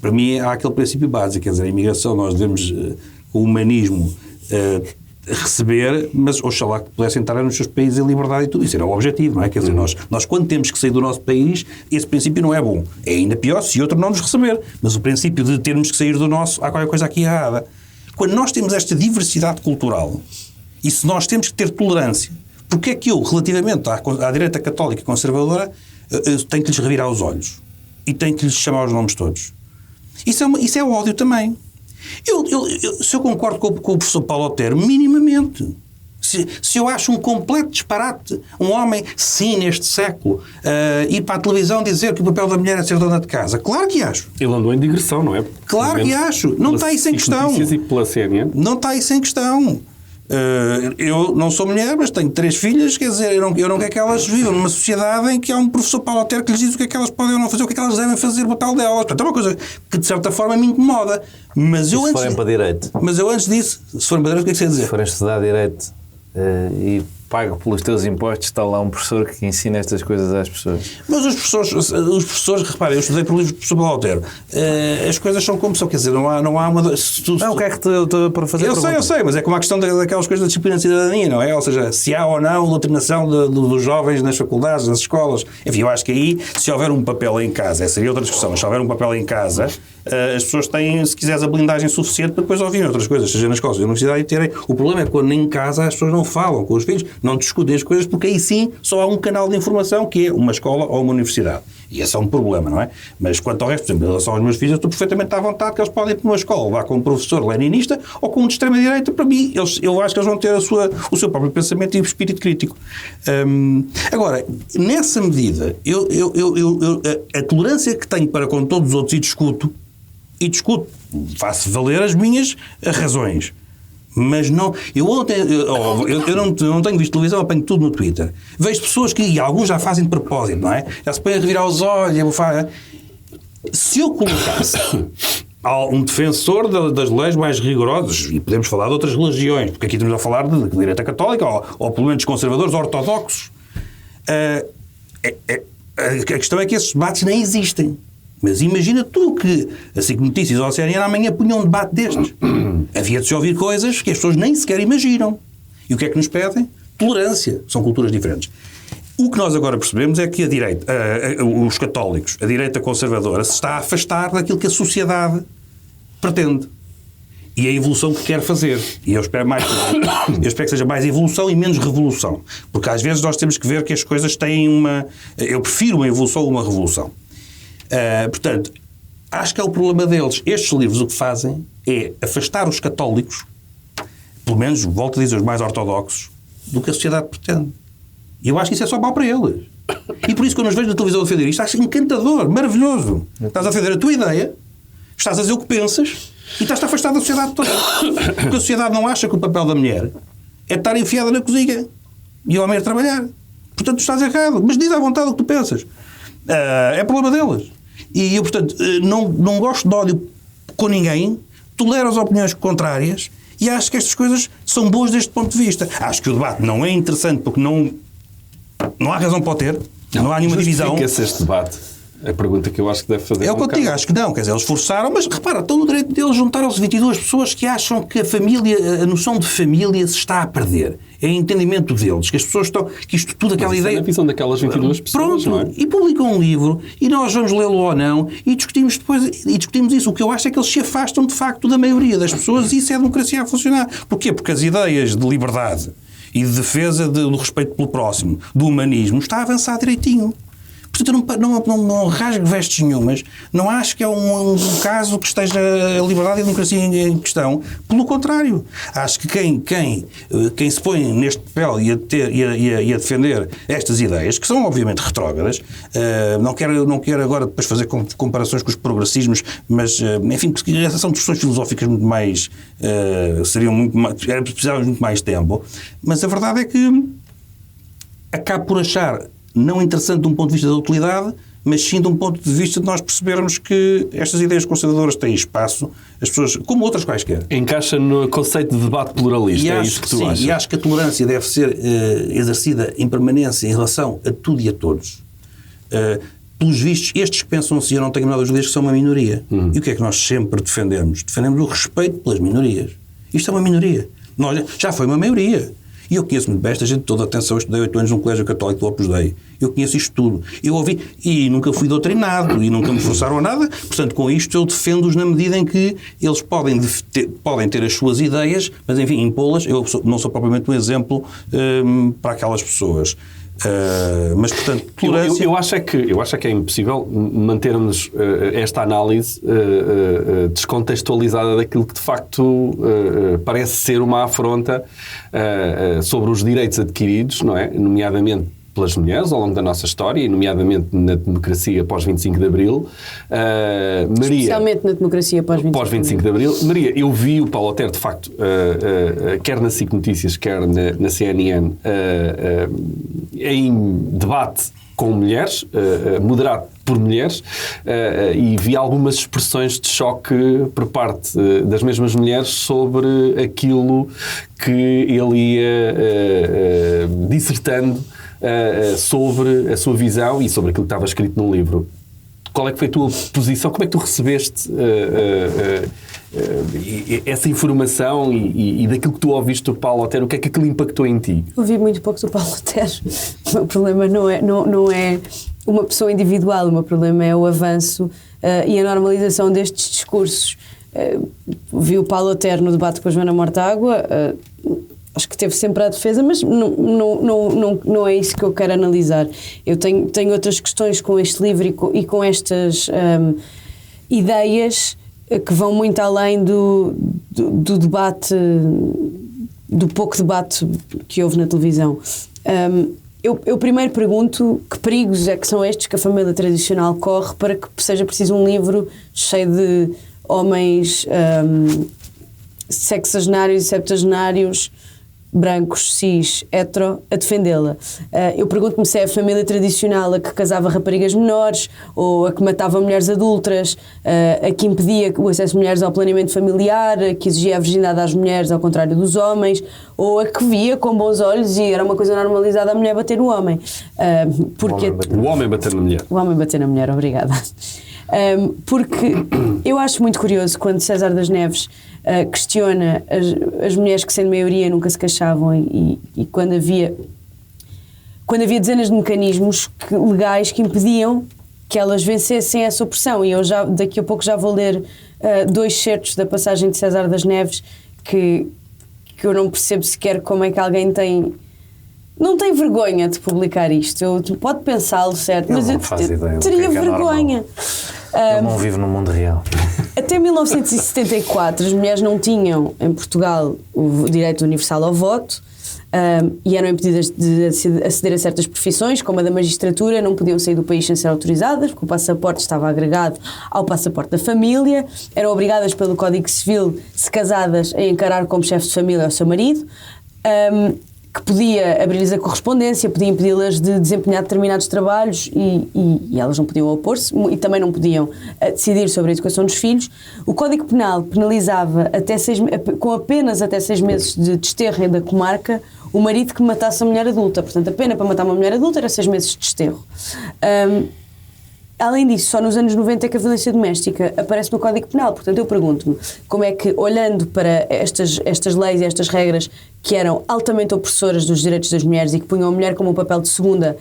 para mim, há aquele princípio básico, quer dizer, a imigração nós devemos, com o humanismo, receber, mas oxalá que pudessem entrar nos seus países em liberdade e tudo isso, era o objetivo, não é? Quer dizer, nós quando temos que sair do nosso país, esse princípio não é bom. É ainda pior se outro não nos receber, mas o princípio de termos que sair do nosso, há qualquer coisa aqui errada. Quando nós temos esta diversidade cultural, e se nós temos que ter tolerância, porque é que eu, relativamente à direita católica conservadora, tenho que lhes revirar os olhos e tenho que lhes chamar os nomes todos? Isso é ódio também. Se eu concordo com o professor Paulo Otero, minimamente, se eu acho um completo disparate um homem, sim, neste século, ir para a televisão dizer que o papel da mulher é ser dona de casa, claro que acho. Ele andou em digressão, não é? Claro que acho. Não está isso em questão. E pela CNN. Não está isso em questão. Eu não sou mulher, mas tenho 3 filhas, quer dizer, eu não quero que elas vivam numa sociedade em que há um professor Paulo Otero que lhes diz o que é que elas podem ou não fazer, o que é que elas devem fazer para o tal delas. Portanto, é uma coisa que de certa forma me incomoda. Mas se forem para Direito. Mas eu antes disso, se forem para Direito, o que é que você ia dizer? Se forem estudar Direito e pago pelos teus impostos, está lá um professor que ensina estas coisas às pessoas. Mas os professores, reparem, eu estudei pelo livro do professor Paulo Otero, as coisas são como são, quer dizer, não há uma... o que é que eu estou para fazer? Eu sei, mas é como a questão daquelas coisas da disciplina de cidadania, não é? Ou seja, se há ou não doutrinação dos jovens nas faculdades, nas escolas. Enfim, eu acho que aí, se houver um papel em casa, essa seria outra discussão, mas se houver um papel em casa, as pessoas têm, se quiseres, a blindagem suficiente para depois ouvirem outras coisas, seja nas escolas, na universidade, e terem... O problema é quando em casa as pessoas não falam com os filhos, não discutem as coisas, porque aí sim só há um canal de informação, que é uma escola ou uma universidade. E esse é um problema, não é? Mas quanto ao resto, por exemplo, em relação aos meus filhos, eu estou perfeitamente à vontade que eles podem ir para uma escola, lá com um professor leninista ou com um de extrema-direita. Para mim, eu acho que eles vão ter o seu próprio pensamento e o espírito crítico. Agora, nessa medida, a tolerância que tenho para com todos os outros, e discuto, faço valer as minhas razões. Mas não... Eu não tenho visto televisão, apanho tudo no Twitter. Vejo pessoas que, e alguns já fazem de propósito, não é? Já se põem a revirar os olhos, se eu colocasse um defensor das leis mais rigorosas, e podemos falar de outras religiões, porque aqui estamos a falar de direita católica, ou pelo menos conservadores ortodoxos, A questão é que esses debates nem existem. Mas imagina tu que a SIC Notícias ou a CNN amanhã punham um debate destes. Havia de se ouvir coisas que as pessoas nem sequer imaginam. E o que é que nos pedem? Tolerância. São culturas diferentes. O que nós agora percebemos é que a direita, os católicos, a direita conservadora, se está a afastar daquilo que a sociedade pretende. E a evolução que quer fazer. E eu espero que seja mais evolução e menos revolução. Porque às vezes nós temos que ver que as coisas têm uma... Eu prefiro uma evolução a uma revolução. Portanto, acho que é o problema deles. Estes livros o que fazem é afastar os católicos, pelo menos, volto a dizer, os mais ortodoxos, do que a sociedade pretende. E eu acho que isso é só mau para eles. E por isso, quando nos vejo na televisão a defender isto, acho encantador, maravilhoso. Estás a defender a tua ideia, estás a dizer o que pensas e estás-te a afastar da sociedade toda. Porque a sociedade não acha que o papel da mulher é estar enfiada na cozinha e o homem é trabalhar. Portanto, tu estás errado. Mas diz à vontade o que tu pensas. É problema deles. E eu, portanto, não gosto de ódio com ninguém, tolero as opiniões contrárias e acho que estas coisas são boas deste ponto de vista. Acho que o debate não é interessante porque não há razão para o ter, não há nenhuma divisão. Justifica-se este debate? A pergunta que eu acho que deve fazer. É o que eu te digo, acho que não. Quer dizer, eles forçaram, mas repara, estão no direito deles, juntaram-se 22 pessoas que acham que a noção de família se está a perder. É o entendimento deles, que as pessoas estão... que isto tudo, aquela ideia... É a visão daquelas 22 pessoas, pronto, não é? E publicam um livro, e nós vamos lê-lo ou não, e discutimos depois, e discutimos isso. O que eu acho é que eles se afastam, de facto, da maioria das pessoas, e isso é a democracia a funcionar. Porquê? Porque as ideias de liberdade e de defesa do respeito pelo próximo, do humanismo, está a avançar direitinho. Portanto, eu não rasgo vestes nenhumas, não acho que é um caso que esteja a liberdade e a democracia em questão. Pelo contrário, acho que quem se põe neste papel e a defender estas ideias, que são obviamente retrógradas, não quero agora depois fazer comparações com os progressismos, mas, enfim, essas são discussões filosóficas muito mais... precisávamos muito mais tempo, mas a verdade é que acabo por achar não interessante de um ponto de vista da utilidade, mas sim de um ponto de vista de nós percebermos que estas ideias conservadoras têm espaço, as pessoas, como outras quaisquer. Encaixa no conceito de debate pluralista, é isso que tu achas? E acho que a tolerância deve ser exercida em permanência em relação a tudo e a todos. Pelos vistos, estes que pensam assim, eu não tenho nada de dúvidas que são uma minoria. E o que é que nós sempre defendemos? Defendemos o respeito pelas minorias. Isto é uma minoria. Já foi uma maioria. E eu conheço muito bem esta gente toda. Atenção, eu estudei 8 anos num colégio católico do Opus Dei. Eu conheço isto tudo. Eu ouvi e nunca fui doutrinado e nunca me forçaram a nada. Portanto, com isto eu defendo-os na medida em que eles podem ter as suas ideias, mas enfim, impô-las. Eu não sou propriamente um exemplo para aquelas pessoas. Mas, portanto, tolerância... eu acho é que é impossível mantermos esta análise descontextualizada daquilo que de facto parece ser uma afronta sobre os direitos adquiridos, não é? Nomeadamente pelas mulheres ao longo da nossa história, e nomeadamente na democracia pós 25 de Abril. Maria, especialmente na democracia pós 25 de Abril. Maria, eu vi o Paulo Otero, de facto, quer na SIC Notícias, quer na CNN, em debate com mulheres, moderado por mulheres, e vi algumas expressões de choque por parte das mesmas mulheres sobre aquilo que ele ia dissertando sobre a sua visão e sobre aquilo que estava escrito no livro. Qual é que foi a tua posição? Como é que tu recebeste essa informação e daquilo que tu ouviste do Paulo Otero? O que é que aquilo impactou em ti? Ouvi muito pouco do Paulo Otero. O meu problema não é uma pessoa individual, o meu problema é o avanço e a normalização destes discursos. Vi o Paulo Otero no debate com a Joana Mortágua, acho que esteve sempre à defesa, mas não é isso que eu quero analisar. Eu tenho outras questões com este livro e com estas ideias que vão muito além do debate, do pouco debate que houve na televisão. Eu primeiro pergunto que perigos é que são estes que a família tradicional corre para que seja preciso um livro cheio de homens sexagenários e septagenários brancos, cis, hetero, a defendê-la. Eu pergunto-me se é a família tradicional a que casava raparigas menores, ou a que matava mulheres adultas, a que impedia o acesso de mulheres ao planeamento familiar, a que exigia a virgindade às mulheres ao contrário dos homens, ou a que via com bons olhos e era uma coisa normalizada a mulher bater no homem. Porque O homem bater na mulher. o homem bater na mulher, obrigada. Porque eu acho muito curioso quando César das Neves questiona as mulheres que, sendo maioria, nunca se queixavam e quando havia dezenas de mecanismos legais que impediam que elas vencessem essa opressão. E eu daqui a pouco já vou ler 2 certos da passagem de César das Neves que eu não percebo sequer como é que alguém não tem vergonha de publicar isto. Pode pensá-lo, certo? Ele mas não eu faz ideia do teria que é vergonha. Ele não vive no mundo real. Até 1974 as mulheres não tinham em Portugal o direito universal ao voto e eram impedidas de aceder a certas profissões, como a da magistratura, não podiam sair do país sem ser autorizadas, porque o passaporte estava agregado ao passaporte da família, eram obrigadas pelo Código Civil, se casadas, a encarar como chefe de família o seu marido, que podia abrir-lhes a correspondência, podia impedi-las de desempenhar determinados trabalhos e elas não podiam opor-se e também não podiam decidir sobre a educação dos filhos. O Código Penal penalizava com apenas até 6 meses de desterro da comarca o marido que matasse a mulher adulta. Portanto, a pena para matar uma mulher adulta era 6 meses de desterro. Além disso, só nos anos 90 é que a violência doméstica aparece no Código Penal. Portanto, eu pergunto-me como é que, olhando para estas leis e estas regras que eram altamente opressoras dos direitos das mulheres e que punham a mulher como um papel de segunda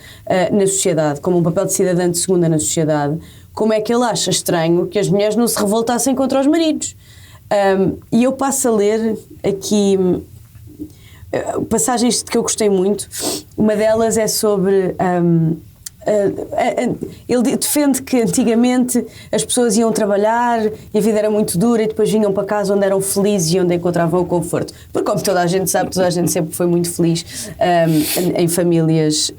na sociedade, como um papel de cidadã de segunda na sociedade, como é que ele acha estranho que as mulheres não se revoltassem contra os maridos? E eu passo a ler aqui passagens que eu gostei muito. Uma delas é sobre... ele defende que antigamente as pessoas iam trabalhar e a vida era muito dura e depois vinham para casa onde eram felizes e onde encontravam o conforto. Porque, como toda a gente sabe, toda a gente sempre foi muito feliz em famílias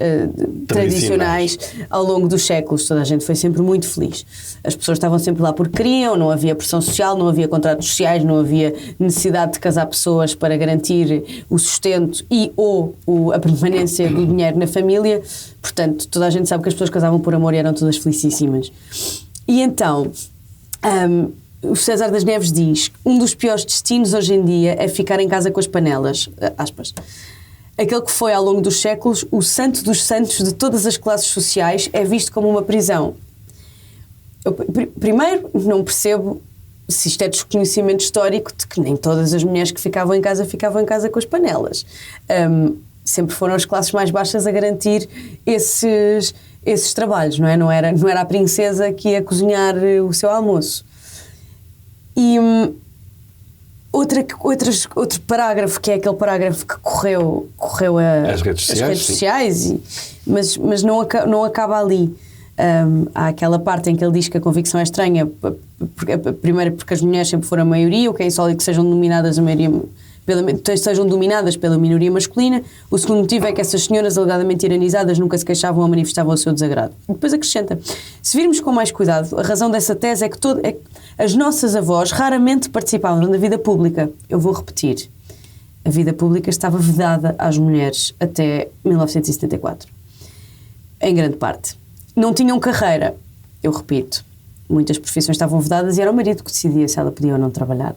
tradicionais ao longo dos séculos. Toda a gente foi sempre muito feliz. As pessoas estavam sempre lá porque queriam, não havia pressão social, não havia contratos sociais, não havia necessidade de casar pessoas para garantir o sustento ou a permanência do dinheiro na família. Portanto, toda a gente sabe que as pessoas casavam por amor e eram todas felicíssimas. E então, o César das Neves diz: um dos piores destinos hoje em dia é ficar em casa com as panelas. Aspas. Aquele que foi, ao longo dos séculos, o santo dos santos de todas as classes sociais é visto como uma prisão. Eu, primeiro, não percebo se isto é desconhecimento histórico de que nem todas as mulheres que ficavam em casa com as panelas. Sempre foram as classes mais baixas a garantir esses trabalhos, não é? Não era a princesa que ia cozinhar o seu almoço. E outro parágrafo, que é aquele parágrafo que correu as redes sociais, mas não acaba ali. Há aquela parte em que ele diz que a convicção é estranha, primeiro porque as mulheres sempre foram a maioria, o que é insólito que sejam dominadas pela minoria masculina. O segundo motivo é que essas senhoras alegadamente tiranizadas nunca se queixavam ou manifestavam o seu desagrado. E depois acrescenta: se virmos com mais cuidado, a razão dessa tese é que as nossas avós raramente participavam da vida pública. Eu vou repetir: a vida pública estava vedada às mulheres até 1974, em grande parte. Não tinham carreira, eu repito, muitas profissões estavam vedadas e era o marido que decidia se ela podia ou não trabalhar.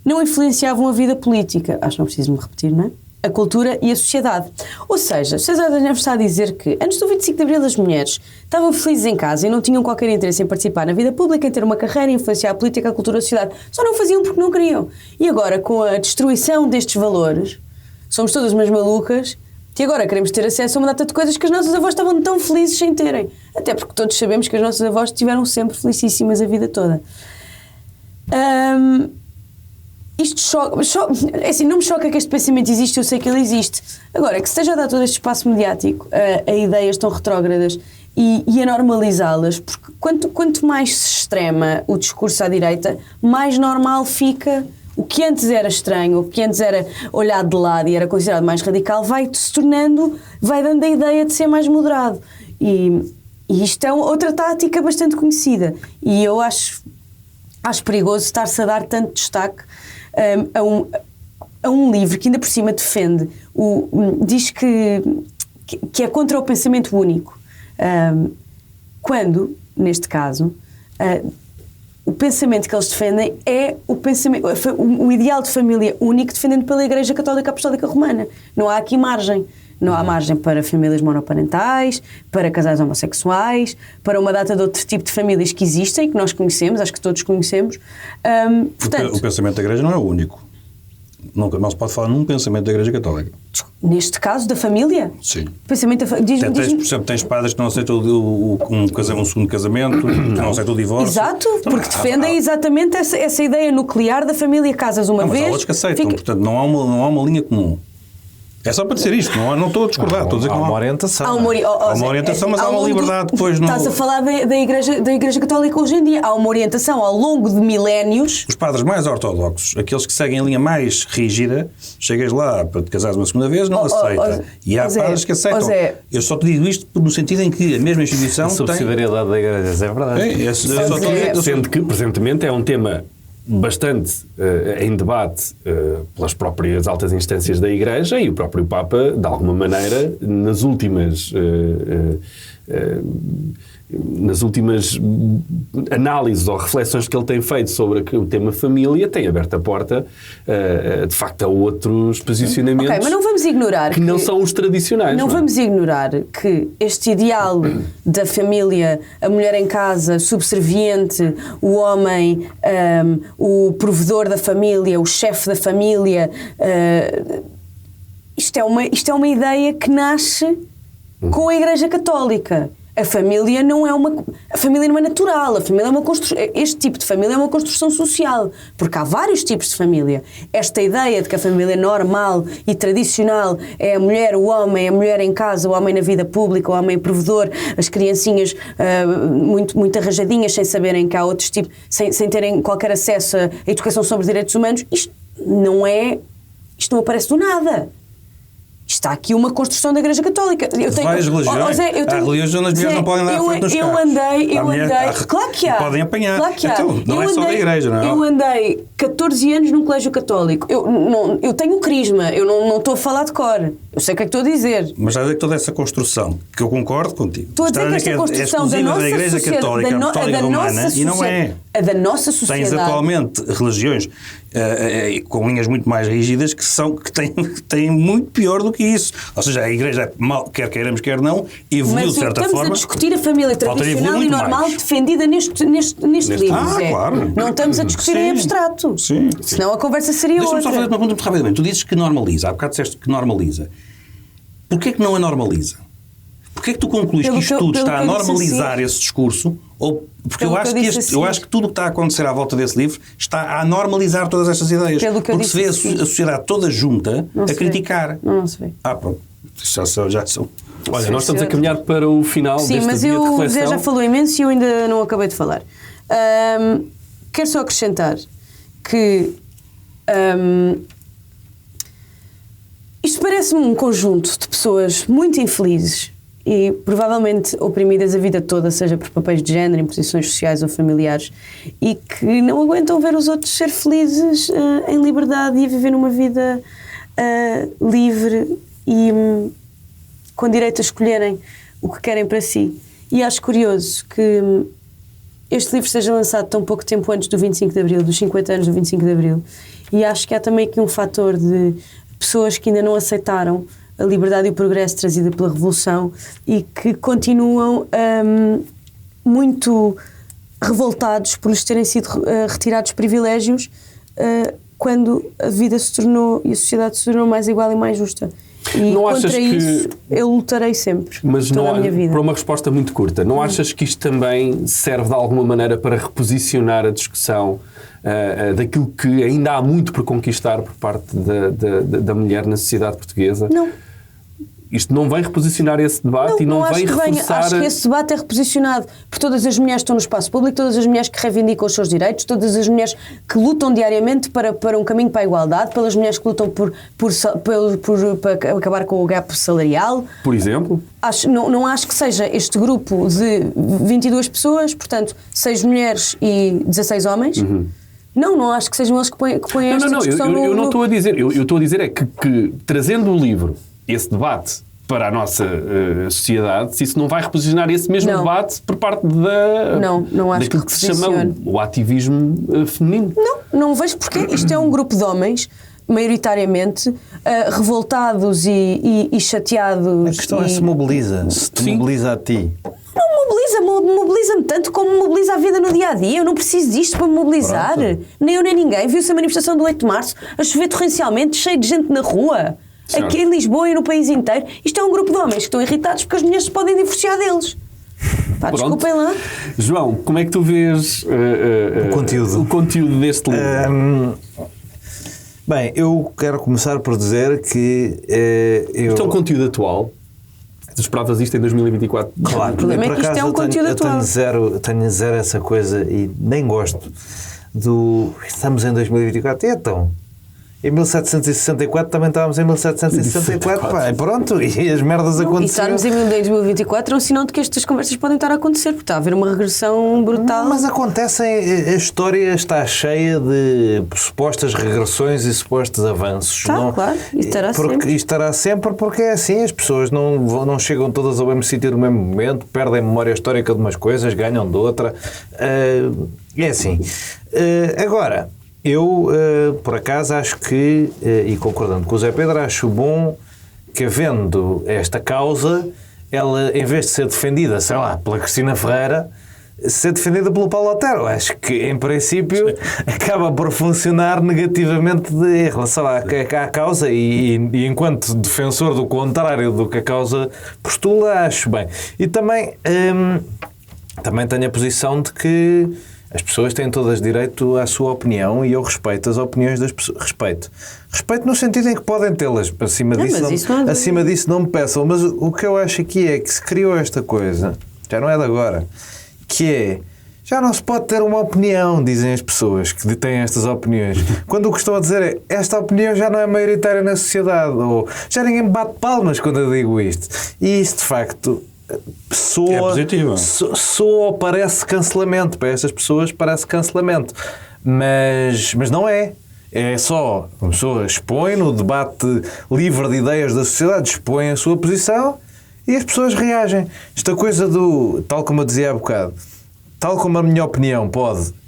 Não influenciavam a vida política, acho que não preciso me repetir, não é? A cultura e a sociedade. Ou seja, César das Neves está a dizer que antes do 25 de Abril as mulheres estavam felizes em casa e não tinham qualquer interesse em participar na vida pública, em ter uma carreira, em influenciar a política, a cultura e a sociedade. Só não faziam porque não queriam. E agora, com a destruição destes valores, somos todas umas malucas que agora queremos ter acesso a uma data de coisas que as nossas avós estavam tão felizes sem terem. Até porque todos sabemos que as nossas avós estiveram sempre felicíssimas a vida toda. Isto choca, é assim, não me choca que este pensamento existe, eu sei que ele existe. Agora, que se esteja a dar todo este espaço mediático a ideias tão retrógradas e a normalizá-las, porque quanto mais se extrema o discurso à direita, mais normal fica. O que antes era estranho, o que antes era olhado de lado e era considerado mais radical, vai dando a ideia de ser mais moderado. E isto é outra tática bastante conhecida. E eu acho perigoso estar-se a dar tanto destaque a um livro que ainda por cima defende, diz que é contra o pensamento único. Quando, neste caso, o pensamento que eles defendem é o ideal de família único defendido pela Igreja Católica Apostólica Romana. Não há aqui margem. Não há margem para famílias monoparentais, para casais homossexuais, para uma data de outro tipo de famílias que existem, que nós conhecemos, acho que todos conhecemos. Portanto, o pensamento da Igreja não é o único. Não se pode falar num pensamento da Igreja Católica. Neste caso, da família? Sim. Pensamento por exemplo, tens padres que não aceitam um segundo casamento, que não aceitam o divórcio. Exato, porque defendem exatamente essa ideia nuclear da família. Casas uma vez... Mas há outros que aceitam, portanto não há uma linha comum. É só para dizer isto, não estou a discordar. Estou a dizer que há uma orientação. Há uma orientação, mas há uma liberdade depois. Estás a falar da Igreja Católica hoje em dia. Há uma orientação ao longo de milénios. Os padres mais ortodoxos, aqueles que seguem a linha mais rígida, chegas lá para te casares uma segunda vez, não aceita. E há padres que aceitam. Eu só te digo isto no sentido em que a mesma instituição tem... A subsidiariedade da Igreja, é verdade. Sendo que, presentemente, é um tema bastante em debate pelas próprias altas instâncias da Igreja, e o próprio Papa, de alguma maneira, nas últimas análises ou reflexões que ele tem feito sobre o tema família, tem aberto a porta, de facto, a outros posicionamentos. Ok, mas não vamos ignorar que não são os tradicionais. Não vamos ignorar que este ideal da família, a mulher em casa, subserviente, o homem, o provedor da família, o chefe da família, isto é uma ideia que nasce com a Igreja Católica. A família não é natural, a família é uma construção. Este tipo de família é uma construção social, porque há vários tipos de família. Esta ideia de que a família normal e tradicional é a mulher, o homem, a mulher em casa, o homem na vida pública, o homem provedor, as criancinhas muito arranjadinhas, sem saberem que há outros tipos, sem terem qualquer acesso à educação sobre direitos humanos, isto não aparece do nada. Está aqui uma construção da Igreja Católica. Várias religiões. Há religiões onde as mulheres não podem dar frente nos carros. Claro que há. Podem apanhar. Claro que há. Então, não é só da Igreja, não é? Eu andei 14 anos num colégio católico. Eu tenho crisma. Eu não estou a falar de cor. Eu sei o que é que estou a dizer. Mas já dizer que toda essa construção, que eu concordo contigo. Estou a dizer que esta construção da nossa Igreja Católica, Apostólica Romana, e não é. A da nossa sociedade. Tens atualmente religiões com linhas muito mais rígidas que têm muito pior do que isso. Ou seja, a Igreja, quer queiramos, quer não, evoluiu de certa forma. Estamos a discutir a família tradicional e normal defendida neste livro. Claro. Não estamos a discutir em abstrato. Sim. Senão a conversa seria outra. Deixa-me só fazer uma pergunta muito rapidamente. Tu dizes que normaliza. Há bocado disseste que normaliza. Porquê que não a normaliza? Porquê que tu concluís que isto tudo está a normalizar esse discurso? Ou porque eu acho que tudo o que está a acontecer à volta desse livro está a normalizar todas estas ideias. Porque se vê a sociedade toda junta a criticar. Não se vê. Pronto. Já são. Olha, nós estamos a caminhar para o final deste dia de reflexão. Sim, mas o Zé já falou imenso e eu ainda não acabei de falar. Quero só acrescentar que isto parece-me um conjunto de pessoas muito infelizes e provavelmente oprimidas a vida toda, seja por papéis de género, em posições sociais ou familiares, e que não aguentam ver os outros ser felizes em liberdade e a viver numa vida livre e com direito a escolherem o que querem para si. E acho curioso que este livro seja lançado tão pouco tempo antes do 25 de Abril, dos 50 anos do 25 de Abril, e acho que há também aqui um fator de pessoas que ainda não aceitaram a liberdade e o progresso trazida pela Revolução e que continuam muito revoltados por lhes terem sido retirados privilégios quando a vida se tornou e a sociedade se tornou mais igual e mais justa. E não contra achas isso eu lutarei sempre, mas toda a minha vida. Para uma resposta muito curta, não achas que isto também serve de alguma maneira para reposicionar a discussão daquilo que ainda há muito por conquistar por parte da mulher na sociedade portuguesa? Não. Isto não vem reposicionar esse debate e não vem reforçar... Acho que esse debate é reposicionado por todas as mulheres que estão no espaço público, todas as mulheres que reivindicam os seus direitos, todas as mulheres que lutam diariamente para um caminho para a igualdade, pelas mulheres que lutam para acabar com o gap salarial. Por exemplo? Não acho que seja este grupo de 22 pessoas, portanto, 6 mulheres e 16 homens, Não acho que sejam eles que põem esta discussão eu não estou a dizer. Eu estou a dizer é que trazendo o livro, esse debate para a nossa sociedade, se isso não vai reposicionar esse mesmo debate por parte não acho daquilo que se chama o ativismo feminino. Não vejo porque isto é um grupo de homens maioritariamente revoltados e chateados. A questão é se mobiliza, se te mobiliza a ti. Não mobiliza-me tanto como mobiliza a vida no dia-a-dia. Eu não preciso disto para me mobilizar. Pronto. Nem eu nem ninguém. Viu-se a manifestação do 8 de Março a chover torrencialmente, cheio de gente na rua. Certo. Aqui em Lisboa e no país inteiro. Isto é um grupo de homens que estão irritados porque as mulheres se podem divorciar deles. Pá, desculpem lá. João, como é que tu vês o conteúdo deste livro? Bem, eu quero começar por dizer que Isto é um conteúdo atual. Tu esperavas isto em 2024? Claro, O problema é que isto é um conteúdo atual. Eu tenho zero essa coisa e nem gosto do... Estamos em 2024 e então... Em 1764 também estávamos em 1764, pá, e pronto, e as merdas aconteceram. E estarmos em 2024 é um sinal de que estas conversas podem estar a acontecer, porque está a haver uma regressão brutal. Mas acontecem, a história está cheia de supostas regressões e supostos avanços. Está, não? claro, e estará sempre. E estará sempre porque é assim, as pessoas não chegam todas ao mesmo sítio no mesmo momento, perdem a memória histórica de umas coisas, ganham de outra. É assim. Agora... Eu, por acaso, acho que, e concordando com o Zé Pedro, acho bom que, havendo esta causa, ela, em vez de ser defendida, sei lá, pela Cristina Ferreira, ser defendida pelo Paulo Otero. Acho que, em princípio, acaba por funcionar negativamente em relação à causa e enquanto defensor do contrário do que a causa postula, acho bem. E também tenho a posição de que as pessoas têm todas direito à sua opinião e eu respeito as opiniões das pessoas. Respeito no sentido em que podem tê-las. Acima disso não me peçam. Mas o que eu acho aqui é que se criou esta coisa, já não é de agora, que é... Já não se pode ter uma opinião, dizem as pessoas que têm estas opiniões. Quando o que estão a dizer é esta opinião já não é maioritária na sociedade. Ou já ninguém bate palmas quando eu digo isto. E isso, de facto... É positivo. Soa ou parece cancelamento. Para estas pessoas parece cancelamento. Mas não é. É só a pessoa expõe no debate livre de ideias da sociedade, expõe a sua posição e as pessoas reagem. Esta coisa do, tal como eu dizia há bocado, tal como a minha opinião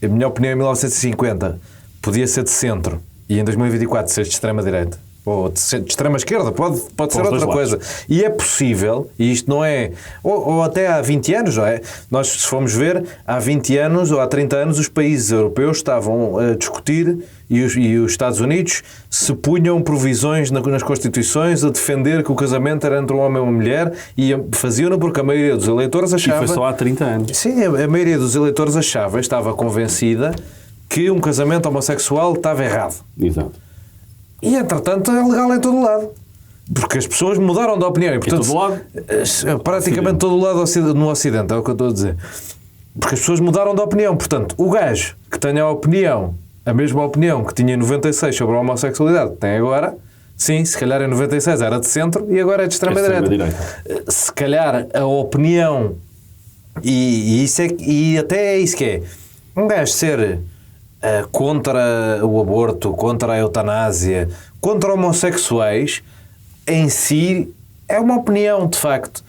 em 1950 podia ser de centro e em 2024 ser de extrema-direita. Ou de extrema-esquerda, pode ser outra coisa. E é possível, e isto não é... Ou até há 20 anos, não é? Nós, se formos ver, há 20 anos ou há 30 anos, os países europeus estavam a discutir e os Estados Unidos se punham provisões nas constituições a defender que o casamento era entre um homem e uma mulher e faziam-no porque a maioria dos eleitores achava... E foi só há 30 anos. Sim, a maioria dos eleitores estava convencida que um casamento homossexual estava errado. Exato. E, entretanto, é legal em todo lado. Porque as pessoas mudaram de opinião. E, portanto, todo lado? praticamente todo lado no Ocidente, é o que eu estou a dizer. Porque as pessoas mudaram de opinião. Portanto, o gajo que tenha a mesma opinião que tinha em 96 sobre a homossexualidade, tem agora, sim, se calhar em 96 era de centro e agora é de extrema-direita. Se calhar a opinião, e até é isso que é, um gajo ser... contra o aborto, contra a eutanásia, contra homossexuais, em si, é uma opinião, de facto.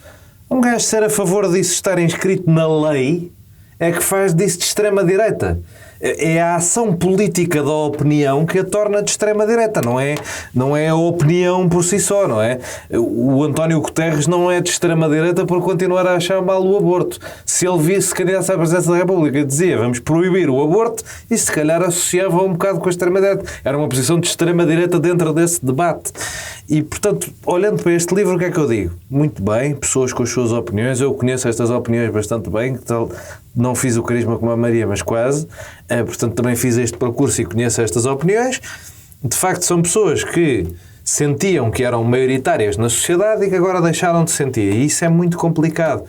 Um gajo ser a favor disso estar inscrito na lei é que faz disso de extrema-direita. É a ação política da opinião que a torna de extrema-direita, não é a opinião por si só, não é? O António Guterres não é de extrema-direita por continuar a achar mal o aborto. Se ele visse candidato à presidência da República e dizia vamos proibir o aborto, e se calhar associava um bocado com a extrema-direita. Era uma posição de extrema-direita dentro desse debate. E, portanto, olhando para este livro, o que é que eu digo? Muito bem, pessoas com as suas opiniões, eu conheço estas opiniões bastante bem, não fiz o carisma como a Maria, mas quase, portanto também fiz este percurso e conheço estas opiniões. De facto são pessoas que sentiam que eram maioritárias na sociedade e que agora deixaram de sentir, e isso é muito complicado.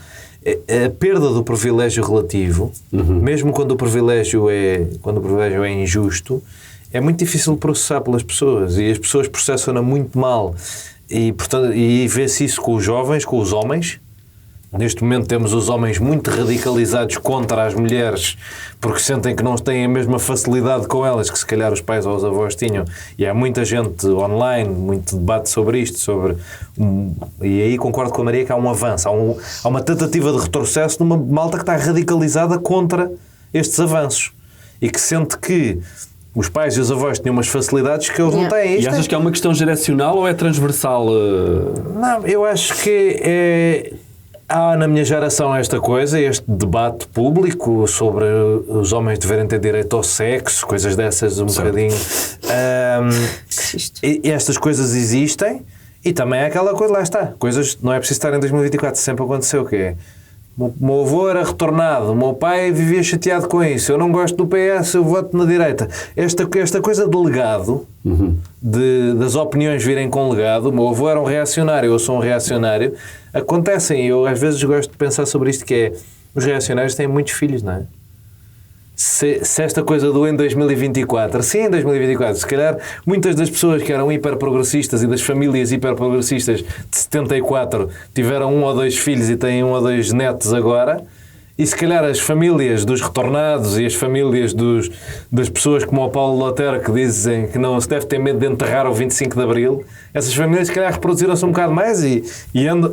A perda do privilégio relativo, mesmo quando o privilégio é injusto, é muito difícil de processar pelas pessoas e as pessoas processam-na muito mal e, portanto, e vê-se isso com os jovens, com os homens, Neste momento temos os homens muito radicalizados contra as mulheres porque sentem que não têm a mesma facilidade com elas que se calhar os pais ou os avós tinham, e há muita gente online, muito debate sobre isto, e aí concordo com a Maria que há um avanço, há uma tentativa de retrocesso de uma malta que está radicalizada contra estes avanços e que sente que os pais e os avós tinham umas facilidades que eles não têm. E achas que é uma questão geracional ou é transversal? Não, eu acho que há na minha geração esta coisa, este debate público sobre os homens deverem ter direito ao sexo, coisas dessas bocadinho. E estas coisas existem e também há aquela coisa, lá está, coisas, não é preciso estar em 2024, sempre aconteceu o quê? O meu avô era retornado, o meu pai vivia chateado com isso, eu não gosto do PS, eu voto na direita. Esta coisa de legado, das opiniões virem com legado, o meu avô era um reacionário, eu sou um reacionário, acontecem, eu às vezes gosto de pensar sobre isto, que é, os reacionários têm muitos filhos, não é? Se esta coisa do em 2024, sim, em 2024, se calhar muitas das pessoas que eram hiperprogressistas e das famílias hiperprogressistas de 74 tiveram 1 ou 2 filhos e têm 1 ou 2 netos agora, e se calhar as famílias dos retornados e as famílias das pessoas como o Paulo Lotero que dizem que não se deve ter medo de enterrar o 25 de Abril, essas famílias se calhar reproduziram-se um bocado mais e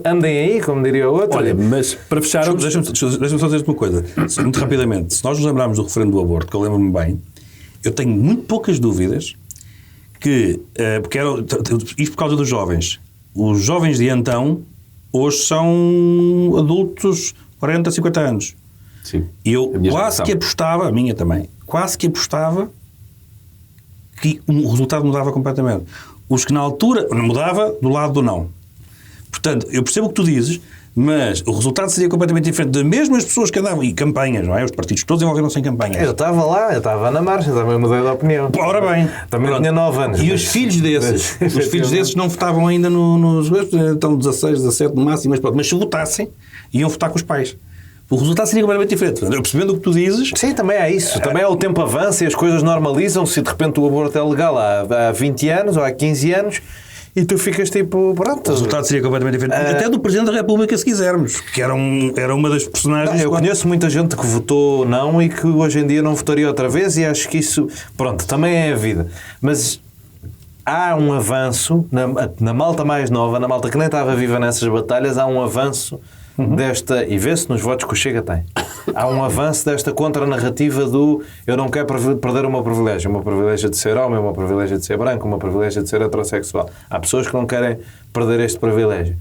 andem aí, como diria o outro. Olha, mas para fechar, deixa-me só dizer-te uma coisa, muito rapidamente. Se nós nos lembrarmos do referendo do aborto, que eu lembro-me bem, eu tenho muito poucas dúvidas que, porque isto por causa dos jovens. Os jovens de então, hoje são adultos 40, 50 anos. Sim. E eu quase que apostava, a minha também, quase que apostava que o resultado mudava completamente. Os que na altura mudava do lado do não. Portanto, eu percebo o que tu dizes, mas o resultado seria completamente diferente das mesmas pessoas que andavam, e campanhas, não é? Os partidos todos envolveram-se em campanhas. Eu estava lá, eu estava na marcha, também mudei de opinião. Ora bem. Também tinha 9 anos. E os filhos desses não votavam ainda nos... Estão 16, 17 no máximo, mas se votassem, iam votar com os pais. O resultado seria completamente diferente. Eu percebendo o que tu dizes... Sim, também é isso. Também é o tempo avança e as coisas normalizam-se e de repente o aborto é legal há 20 anos ou há 15 anos e tu ficas tipo, pronto. O resultado seria completamente diferente. Até do Presidente da República, se quisermos, que era uma das personagens... Eu conheço muita gente que votou não e que hoje em dia não votaria outra vez, e acho que isso, pronto, também é a vida. Mas há um avanço, na malta mais nova, na malta que nem estava viva nessas batalhas, há um avanço desta, e vê-se nos votos que o Chega tem, há um avanço desta contranarrativa do eu não quero perder o meu privilégio de ser homem, o meu privilégio de ser branco, o meu privilégio de ser heterossexual. Há pessoas que não querem perder este privilégio.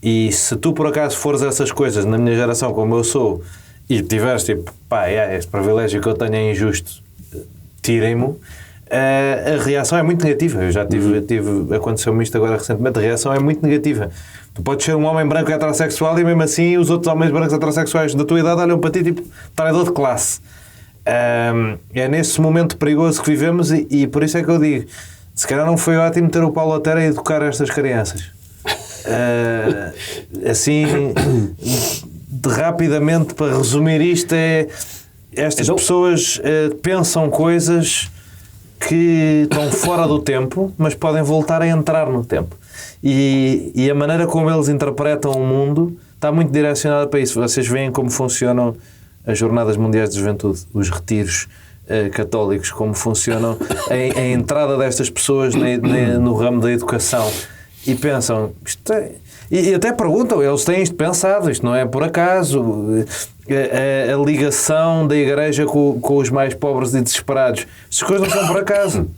E se tu por acaso fores essas coisas na minha geração como eu sou e tiveres tipo, este privilégio que eu tenho é injusto, tirem-me, a reação é muito negativa. Eu já aconteceu-me isto agora recentemente, a reação é muito negativa. Tu podes ser um homem branco heterossexual e mesmo assim os outros homens brancos heterossexuais da tua idade olham para ti tipo traidor de classe. É nesse momento perigoso que vivemos e por isso é que eu digo, se calhar não foi ótimo ter o Paulo Lotero a educar estas crianças. Assim, rapidamente, para resumir isto, estas pessoas pensam coisas que estão fora do tempo, mas podem voltar a entrar no tempo. E a maneira como eles interpretam o mundo está muito direcionada para isso. Vocês veem como funcionam as Jornadas Mundiais de Juventude, os retiros católicos, como funcionam a entrada destas pessoas no ramo da educação. E pensam, e até perguntam, eles têm isto pensado, isto não é por acaso, a ligação da Igreja com os mais pobres e desesperados, estas coisas não são por acaso.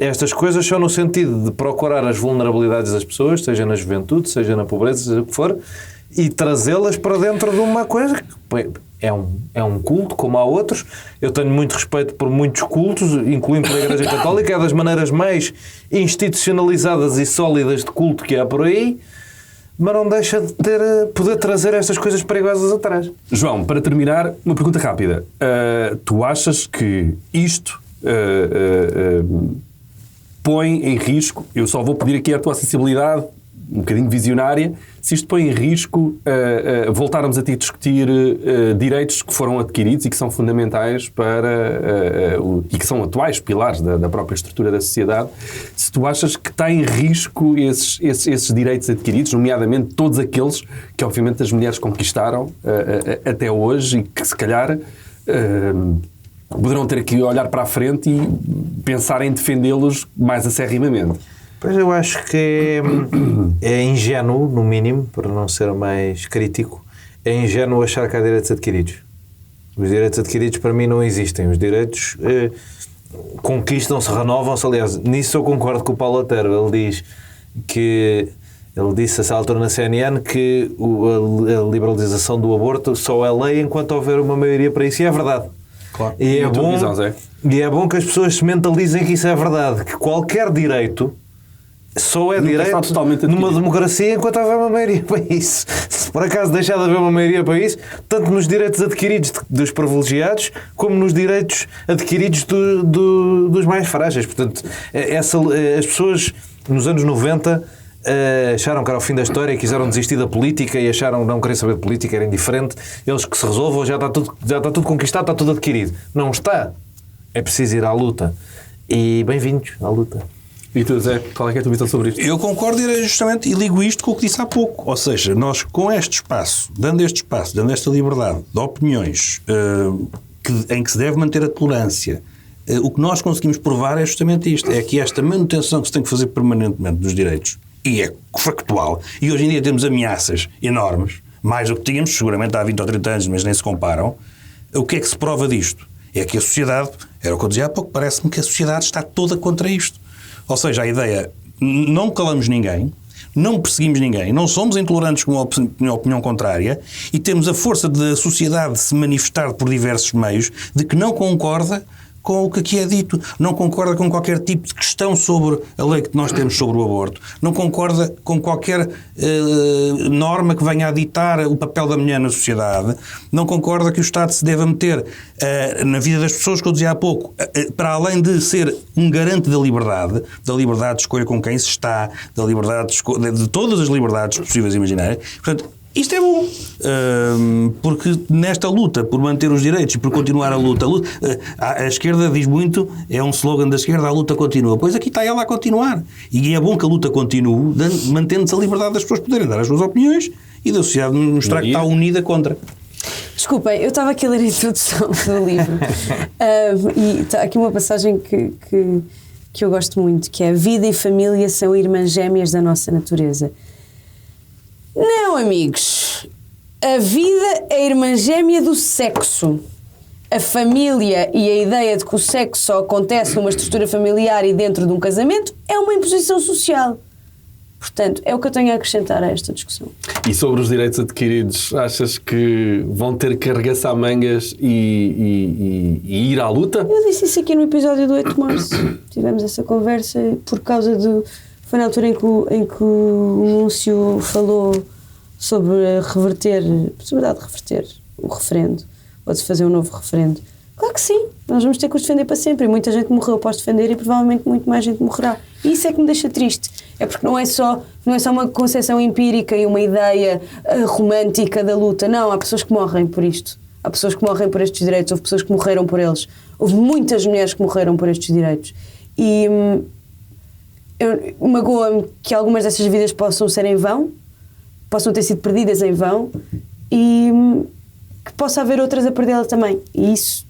Estas coisas são no sentido de procurar as vulnerabilidades das pessoas, seja na juventude, seja na pobreza, seja o que for, e trazê-las para dentro de uma coisa que é um culto, como há outros. Eu tenho muito respeito por muitos cultos, incluindo a Igreja Católica, é das maneiras mais institucionalizadas e sólidas de culto que há por aí, mas não deixa de poder trazer estas coisas perigosas atrás. João, para terminar, uma pergunta rápida. Tu achas que isto põe em risco, eu só vou pedir aqui a tua sensibilidade um bocadinho visionária, se isto põe em risco voltarmos a ter de discutir direitos que foram adquiridos e que são fundamentais e que são atuais pilares da própria estrutura da sociedade, se tu achas que está em risco esses direitos adquiridos, nomeadamente todos aqueles que obviamente as mulheres conquistaram até hoje e que se calhar poderão ter que olhar para a frente e pensar em defendê-los mais acerrimamente. Pois eu acho que é ingênuo, no mínimo, para não ser mais crítico, é ingênuo achar que há direitos adquiridos. Os direitos adquiridos para mim não existem. Os direitos conquistam-se, renovam-se. Aliás, nisso eu concordo com o Paulo Otero. Ele disse a essa altura na CNN que a liberalização do aborto só é lei enquanto houver uma maioria para isso. E é verdade. Claro. E é bom que as pessoas se mentalizem que isso é verdade. Que qualquer direito só é direito numa democracia enquanto houver uma maioria para isso. Se por acaso deixar de haver uma maioria para isso, tanto nos direitos adquiridos dos privilegiados como nos direitos adquiridos dos mais frágeis. Portanto, as pessoas nos anos 90 acharam que era o fim da história, quiseram desistir da política e acharam não querer saber de política, era indiferente. Eles que se resolvam, já está tudo conquistado, está tudo adquirido. Não está. É preciso ir à luta. E bem-vindos à luta. E tu, Zé, qual é que é a tua visão sobre isto? Eu concordo justamente e ligo isto com o que disse há pouco. Ou seja, nós com este espaço, dando esta liberdade de opiniões em que se deve manter a tolerância, o que nós conseguimos provar é justamente isto. É que esta manutenção que se tem que fazer permanentemente dos direitos, e é factual, e hoje em dia temos ameaças enormes, mais do que tínhamos seguramente há 20 ou 30 anos, mas nem se comparam. O que é que se prova disto? É que a sociedade, era o que eu dizia há pouco, parece-me que a sociedade está toda contra isto. Ou seja, a ideia, não calamos ninguém, não perseguimos ninguém, não somos intolerantes com a opinião contrária e temos a força da sociedade de se manifestar por diversos meios de que não concorda com o que aqui é dito, não concorda com qualquer tipo de questão sobre a lei que nós temos sobre o aborto, não concorda com qualquer norma que venha a ditar o papel da mulher na sociedade, não concorda que o Estado se deva meter na vida das pessoas, que eu dizia há pouco, para além de ser um garante da liberdade de escolha com quem se está, da liberdade de todas as liberdades possíveis e imaginárias. Portanto, isto é bom, porque nesta luta por manter os direitos e por continuar a luta, a esquerda diz muito, é um slogan da esquerda, a luta continua. Pois aqui está ela a continuar. E é bom que a luta continue, mantendo-se a liberdade das pessoas poderem dar as suas opiniões e da sociedade mostrar que está unida contra. Desculpem, eu estava aqui a ler a introdução do livro e está aqui uma passagem que eu gosto muito, que é: vida e família são irmãs gêmeas da nossa natureza. Não, amigos. A vida é a irmã gêmea do sexo. A família e a ideia de que o sexo só acontece numa estrutura familiar e dentro de um casamento é uma imposição social. Portanto, é o que eu tenho a acrescentar a esta discussão. E sobre os direitos adquiridos, achas que vão ter que arregaçar mangas e ir à luta? Eu disse isso aqui no episódio do 8 de março. Tivemos essa conversa por causa do... Foi na altura em que o Núncio falou sobre a possibilidade de reverter o referendo, ou de fazer um novo referendo. Claro que sim, nós vamos ter que os defender para sempre. E muita gente morreu após defender e provavelmente muito mais gente morrerá. E isso é que me deixa triste. É porque não é só uma concepção empírica e uma ideia romântica da luta. Não, há pessoas que morrem por isto. Há pessoas que morrem por estes direitos. Houve pessoas que morreram por eles. Houve muitas mulheres que morreram por estes direitos. E... magoa-me que algumas dessas vidas possam ser em vão, possam ter sido perdidas em vão e que possa haver outras a perdê-la também. E isso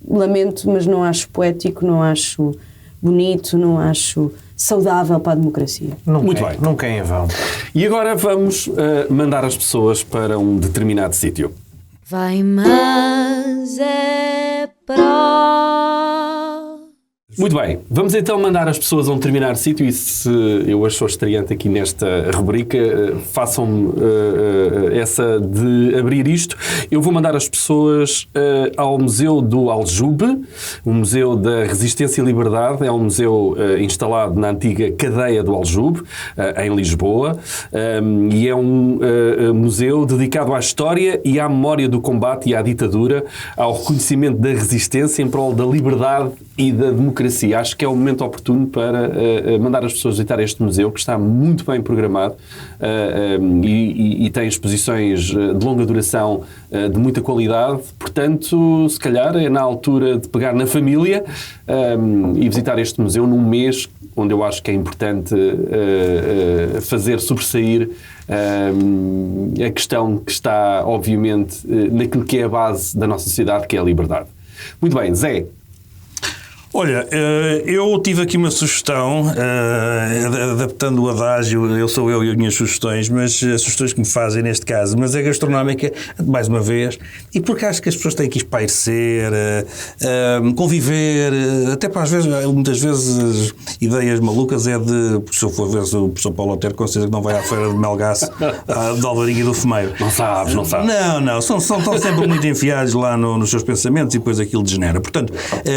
lamento, mas não acho poético, não acho bonito, não acho saudável para a democracia. Muito bem. Nunca é em vão. E agora vamos mandar as pessoas para um determinado sítio. Vai, mas é para... Muito bem, vamos então mandar as pessoas a um determinado sítio e se eu hoje sou estreante aqui nesta rubrica, façam-me essa de abrir isto. Eu vou mandar as pessoas ao Museu do Aljube, o Museu da Resistência e Liberdade. É um museu instalado na antiga cadeia do Aljube, em Lisboa, e é um museu dedicado à história e à memória do combate e à ditadura, ao reconhecimento da resistência em prol da liberdade e da democracia para si, acho que é o momento oportuno para mandar as pessoas visitar este museu, que está muito bem programado e tem exposições de longa duração, de muita qualidade. Portanto, se calhar é na altura de pegar na família e visitar este museu num mês onde eu acho que é importante fazer sobressair a questão que está, obviamente, naquilo que é a base da nossa sociedade, que é a liberdade. Muito bem, Zé. Olha, eu tive aqui uma sugestão, adaptando o adágio, eu sou eu e as minhas sugestões, mas as sugestões que me fazem neste caso, mas é gastronómica, mais uma vez, e porque acho que as pessoas têm que espairecer, conviver, até para às vezes, muitas vezes, ideias malucas é de, se eu for ver se o professor Paulo Otero, com certeza que não vai à feira de Melgaço, de Alvarinho e do Fumeiro. Não sabes. Não, estão sempre muito enfiados lá nos seus pensamentos e depois aquilo degenera. Portanto,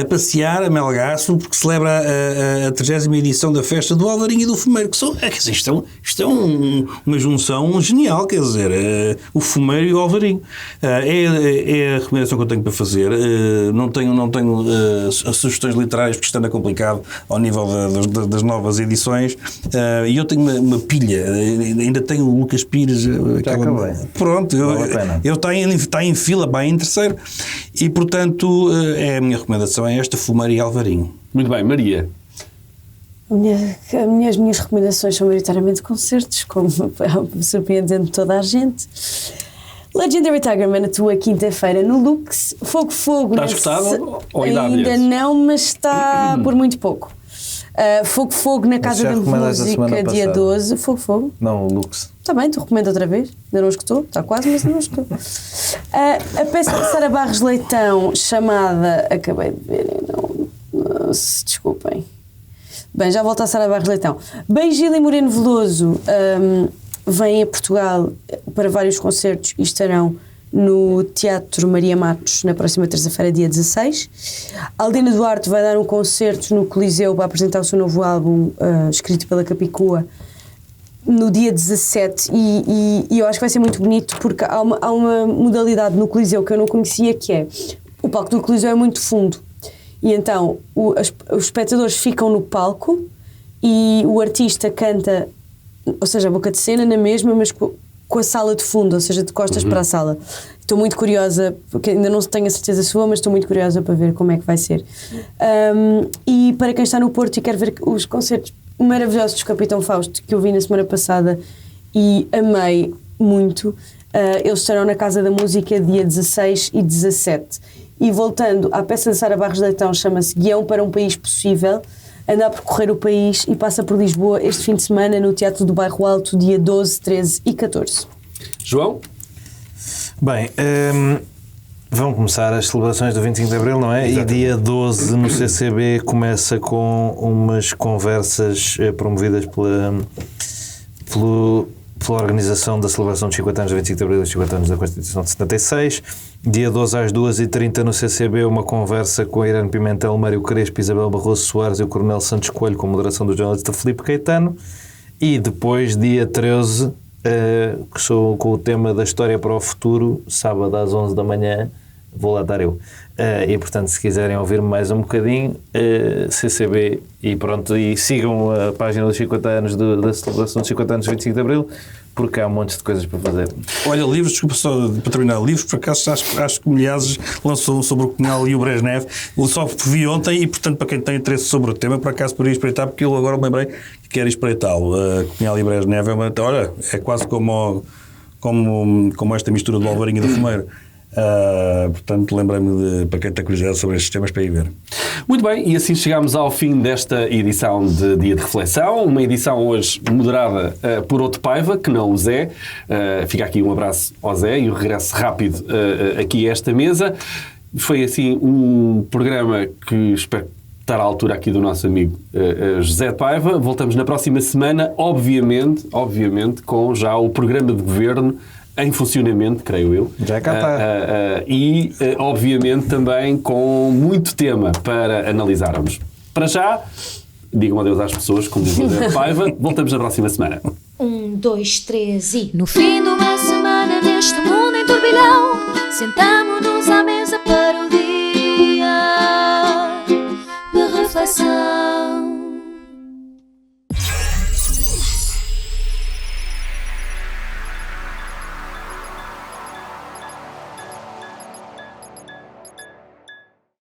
passear a Melgaço, porque celebra a 30ª edição da festa do Alvarinho e do Fumeiro, que são, isto é uma junção genial, quer dizer, o Fumeiro e o Alvarinho. É a recomendação que eu tenho para fazer. Não tenho sugestões literárias, porque isto anda complicado ao nível das novas edições, e eu tenho uma pilha, ainda tenho o Lucas Pires. Já acabei. Pronto, eu está em fila, bem em terceiro, e portanto a minha recomendação é esta, Fumeiro e Alvarinho. Muito bem, Maria. As minhas recomendações são maioritariamente concertos, como surpreendendo toda a gente. Legendary Tigerman atua quinta-feira no Lux. Fogo. Está escutado ou ainda não, mas está por muito pouco. Fogo na Casa da Música, dia 12. Fogo. Não, o Lux. Está bem, tu recomendo outra vez. Ainda não escutou? Está quase, mas ainda não escutou. A peça de Sara Barros Leitão, chamada... Acabei de ver e não se desculpem. Bem, já volto a Sara Barros Leitão. Beijila e Moreno Veloso vêm a Portugal para vários concertos e estarão no Teatro Maria Matos na próxima terça-feira, dia 16. Aldina Duarte vai dar um concerto no Coliseu para apresentar o seu novo álbum, escrito pela Capicua, no dia 17, e eu acho que vai ser muito bonito, porque há uma modalidade no Coliseu que eu não conhecia, que é, o palco do Coliseu é muito fundo, e então os espectadores ficam no palco e o artista canta, ou seja, a boca de cena na mesma, mas com a sala de fundo, ou seja, de costas para a sala. Estou muito curiosa, porque ainda não tenho a certeza se vou, mas estou muito curiosa para ver como é que vai ser. E para quem está no Porto e quer ver os concertos maravilhosos do Capitão Fausto, que eu vi na semana passada e amei muito, eles estarão na Casa da Música dia 16 e 17. E voltando à peça de Sara Barros Leitão, chama-se Guião para um País Possível, anda a percorrer o país e passa por Lisboa este fim de semana no Teatro do Bairro Alto, dia 12, 13 e 14. João? Bem, vão começar as celebrações do 25 de Abril, não é? Exatamente. E dia 12 no CCB começa com umas conversas promovidas pela organização da celebração dos 50 anos do 25 de Abril e dos 50 anos da Constituição de 76. Dia 12 às 2h30 no CCB, uma conversa com a Irene Pimentel, Mário Crespo, Isabel Barroso Soares e o Coronel Santos Coelho, com moderação do jornalista Filipe Caetano. E depois, dia 13, com o tema da História para o Futuro, sábado às 11 da manhã, vou lá estar eu. E portanto, se quiserem ouvir mais um bocadinho, CCB, e pronto, e sigam a página dos 50 anos da celebração dos 50 anos de 25 de Abril, porque há um monte de coisas para fazer. Olha, livros, desculpa só para terminar, livros, por acaso acho que o Milhazes lançou um sobre o Cunhal e o Brezhnev, eu só vi ontem, e portanto para quem tem interesse sobre o tema, por acaso poderia espreitar, porque eu agora me lembrei que quero espreitá-lo. Cunhal e Brezhnev é quase como esta mistura do Alvarinho e do Fumeiro. Portanto, lembrei-me para quem tem curiosidade sobre estes temas para ir ver. Muito bem, e assim chegamos ao fim desta edição de Dia de Reflexão, uma edição hoje moderada por outro Paiva, que não o Zé. Fica aqui um abraço ao Zé e o regresso rápido aqui a esta mesa. Foi assim um programa que espero estar à altura aqui do nosso amigo José Paiva. Voltamos na próxima semana, obviamente, com já o programa de governo em funcionamento, creio eu. Já cá está. E, obviamente, também com muito tema para analisarmos. Para já, digam adeus às pessoas, como diz o José Paiva. Voltamos na próxima semana. 1, 2, 3 e... No fim de uma semana neste mundo em turbilhão, sentamo-nos à mesa para o dia de reflexão. reflexão.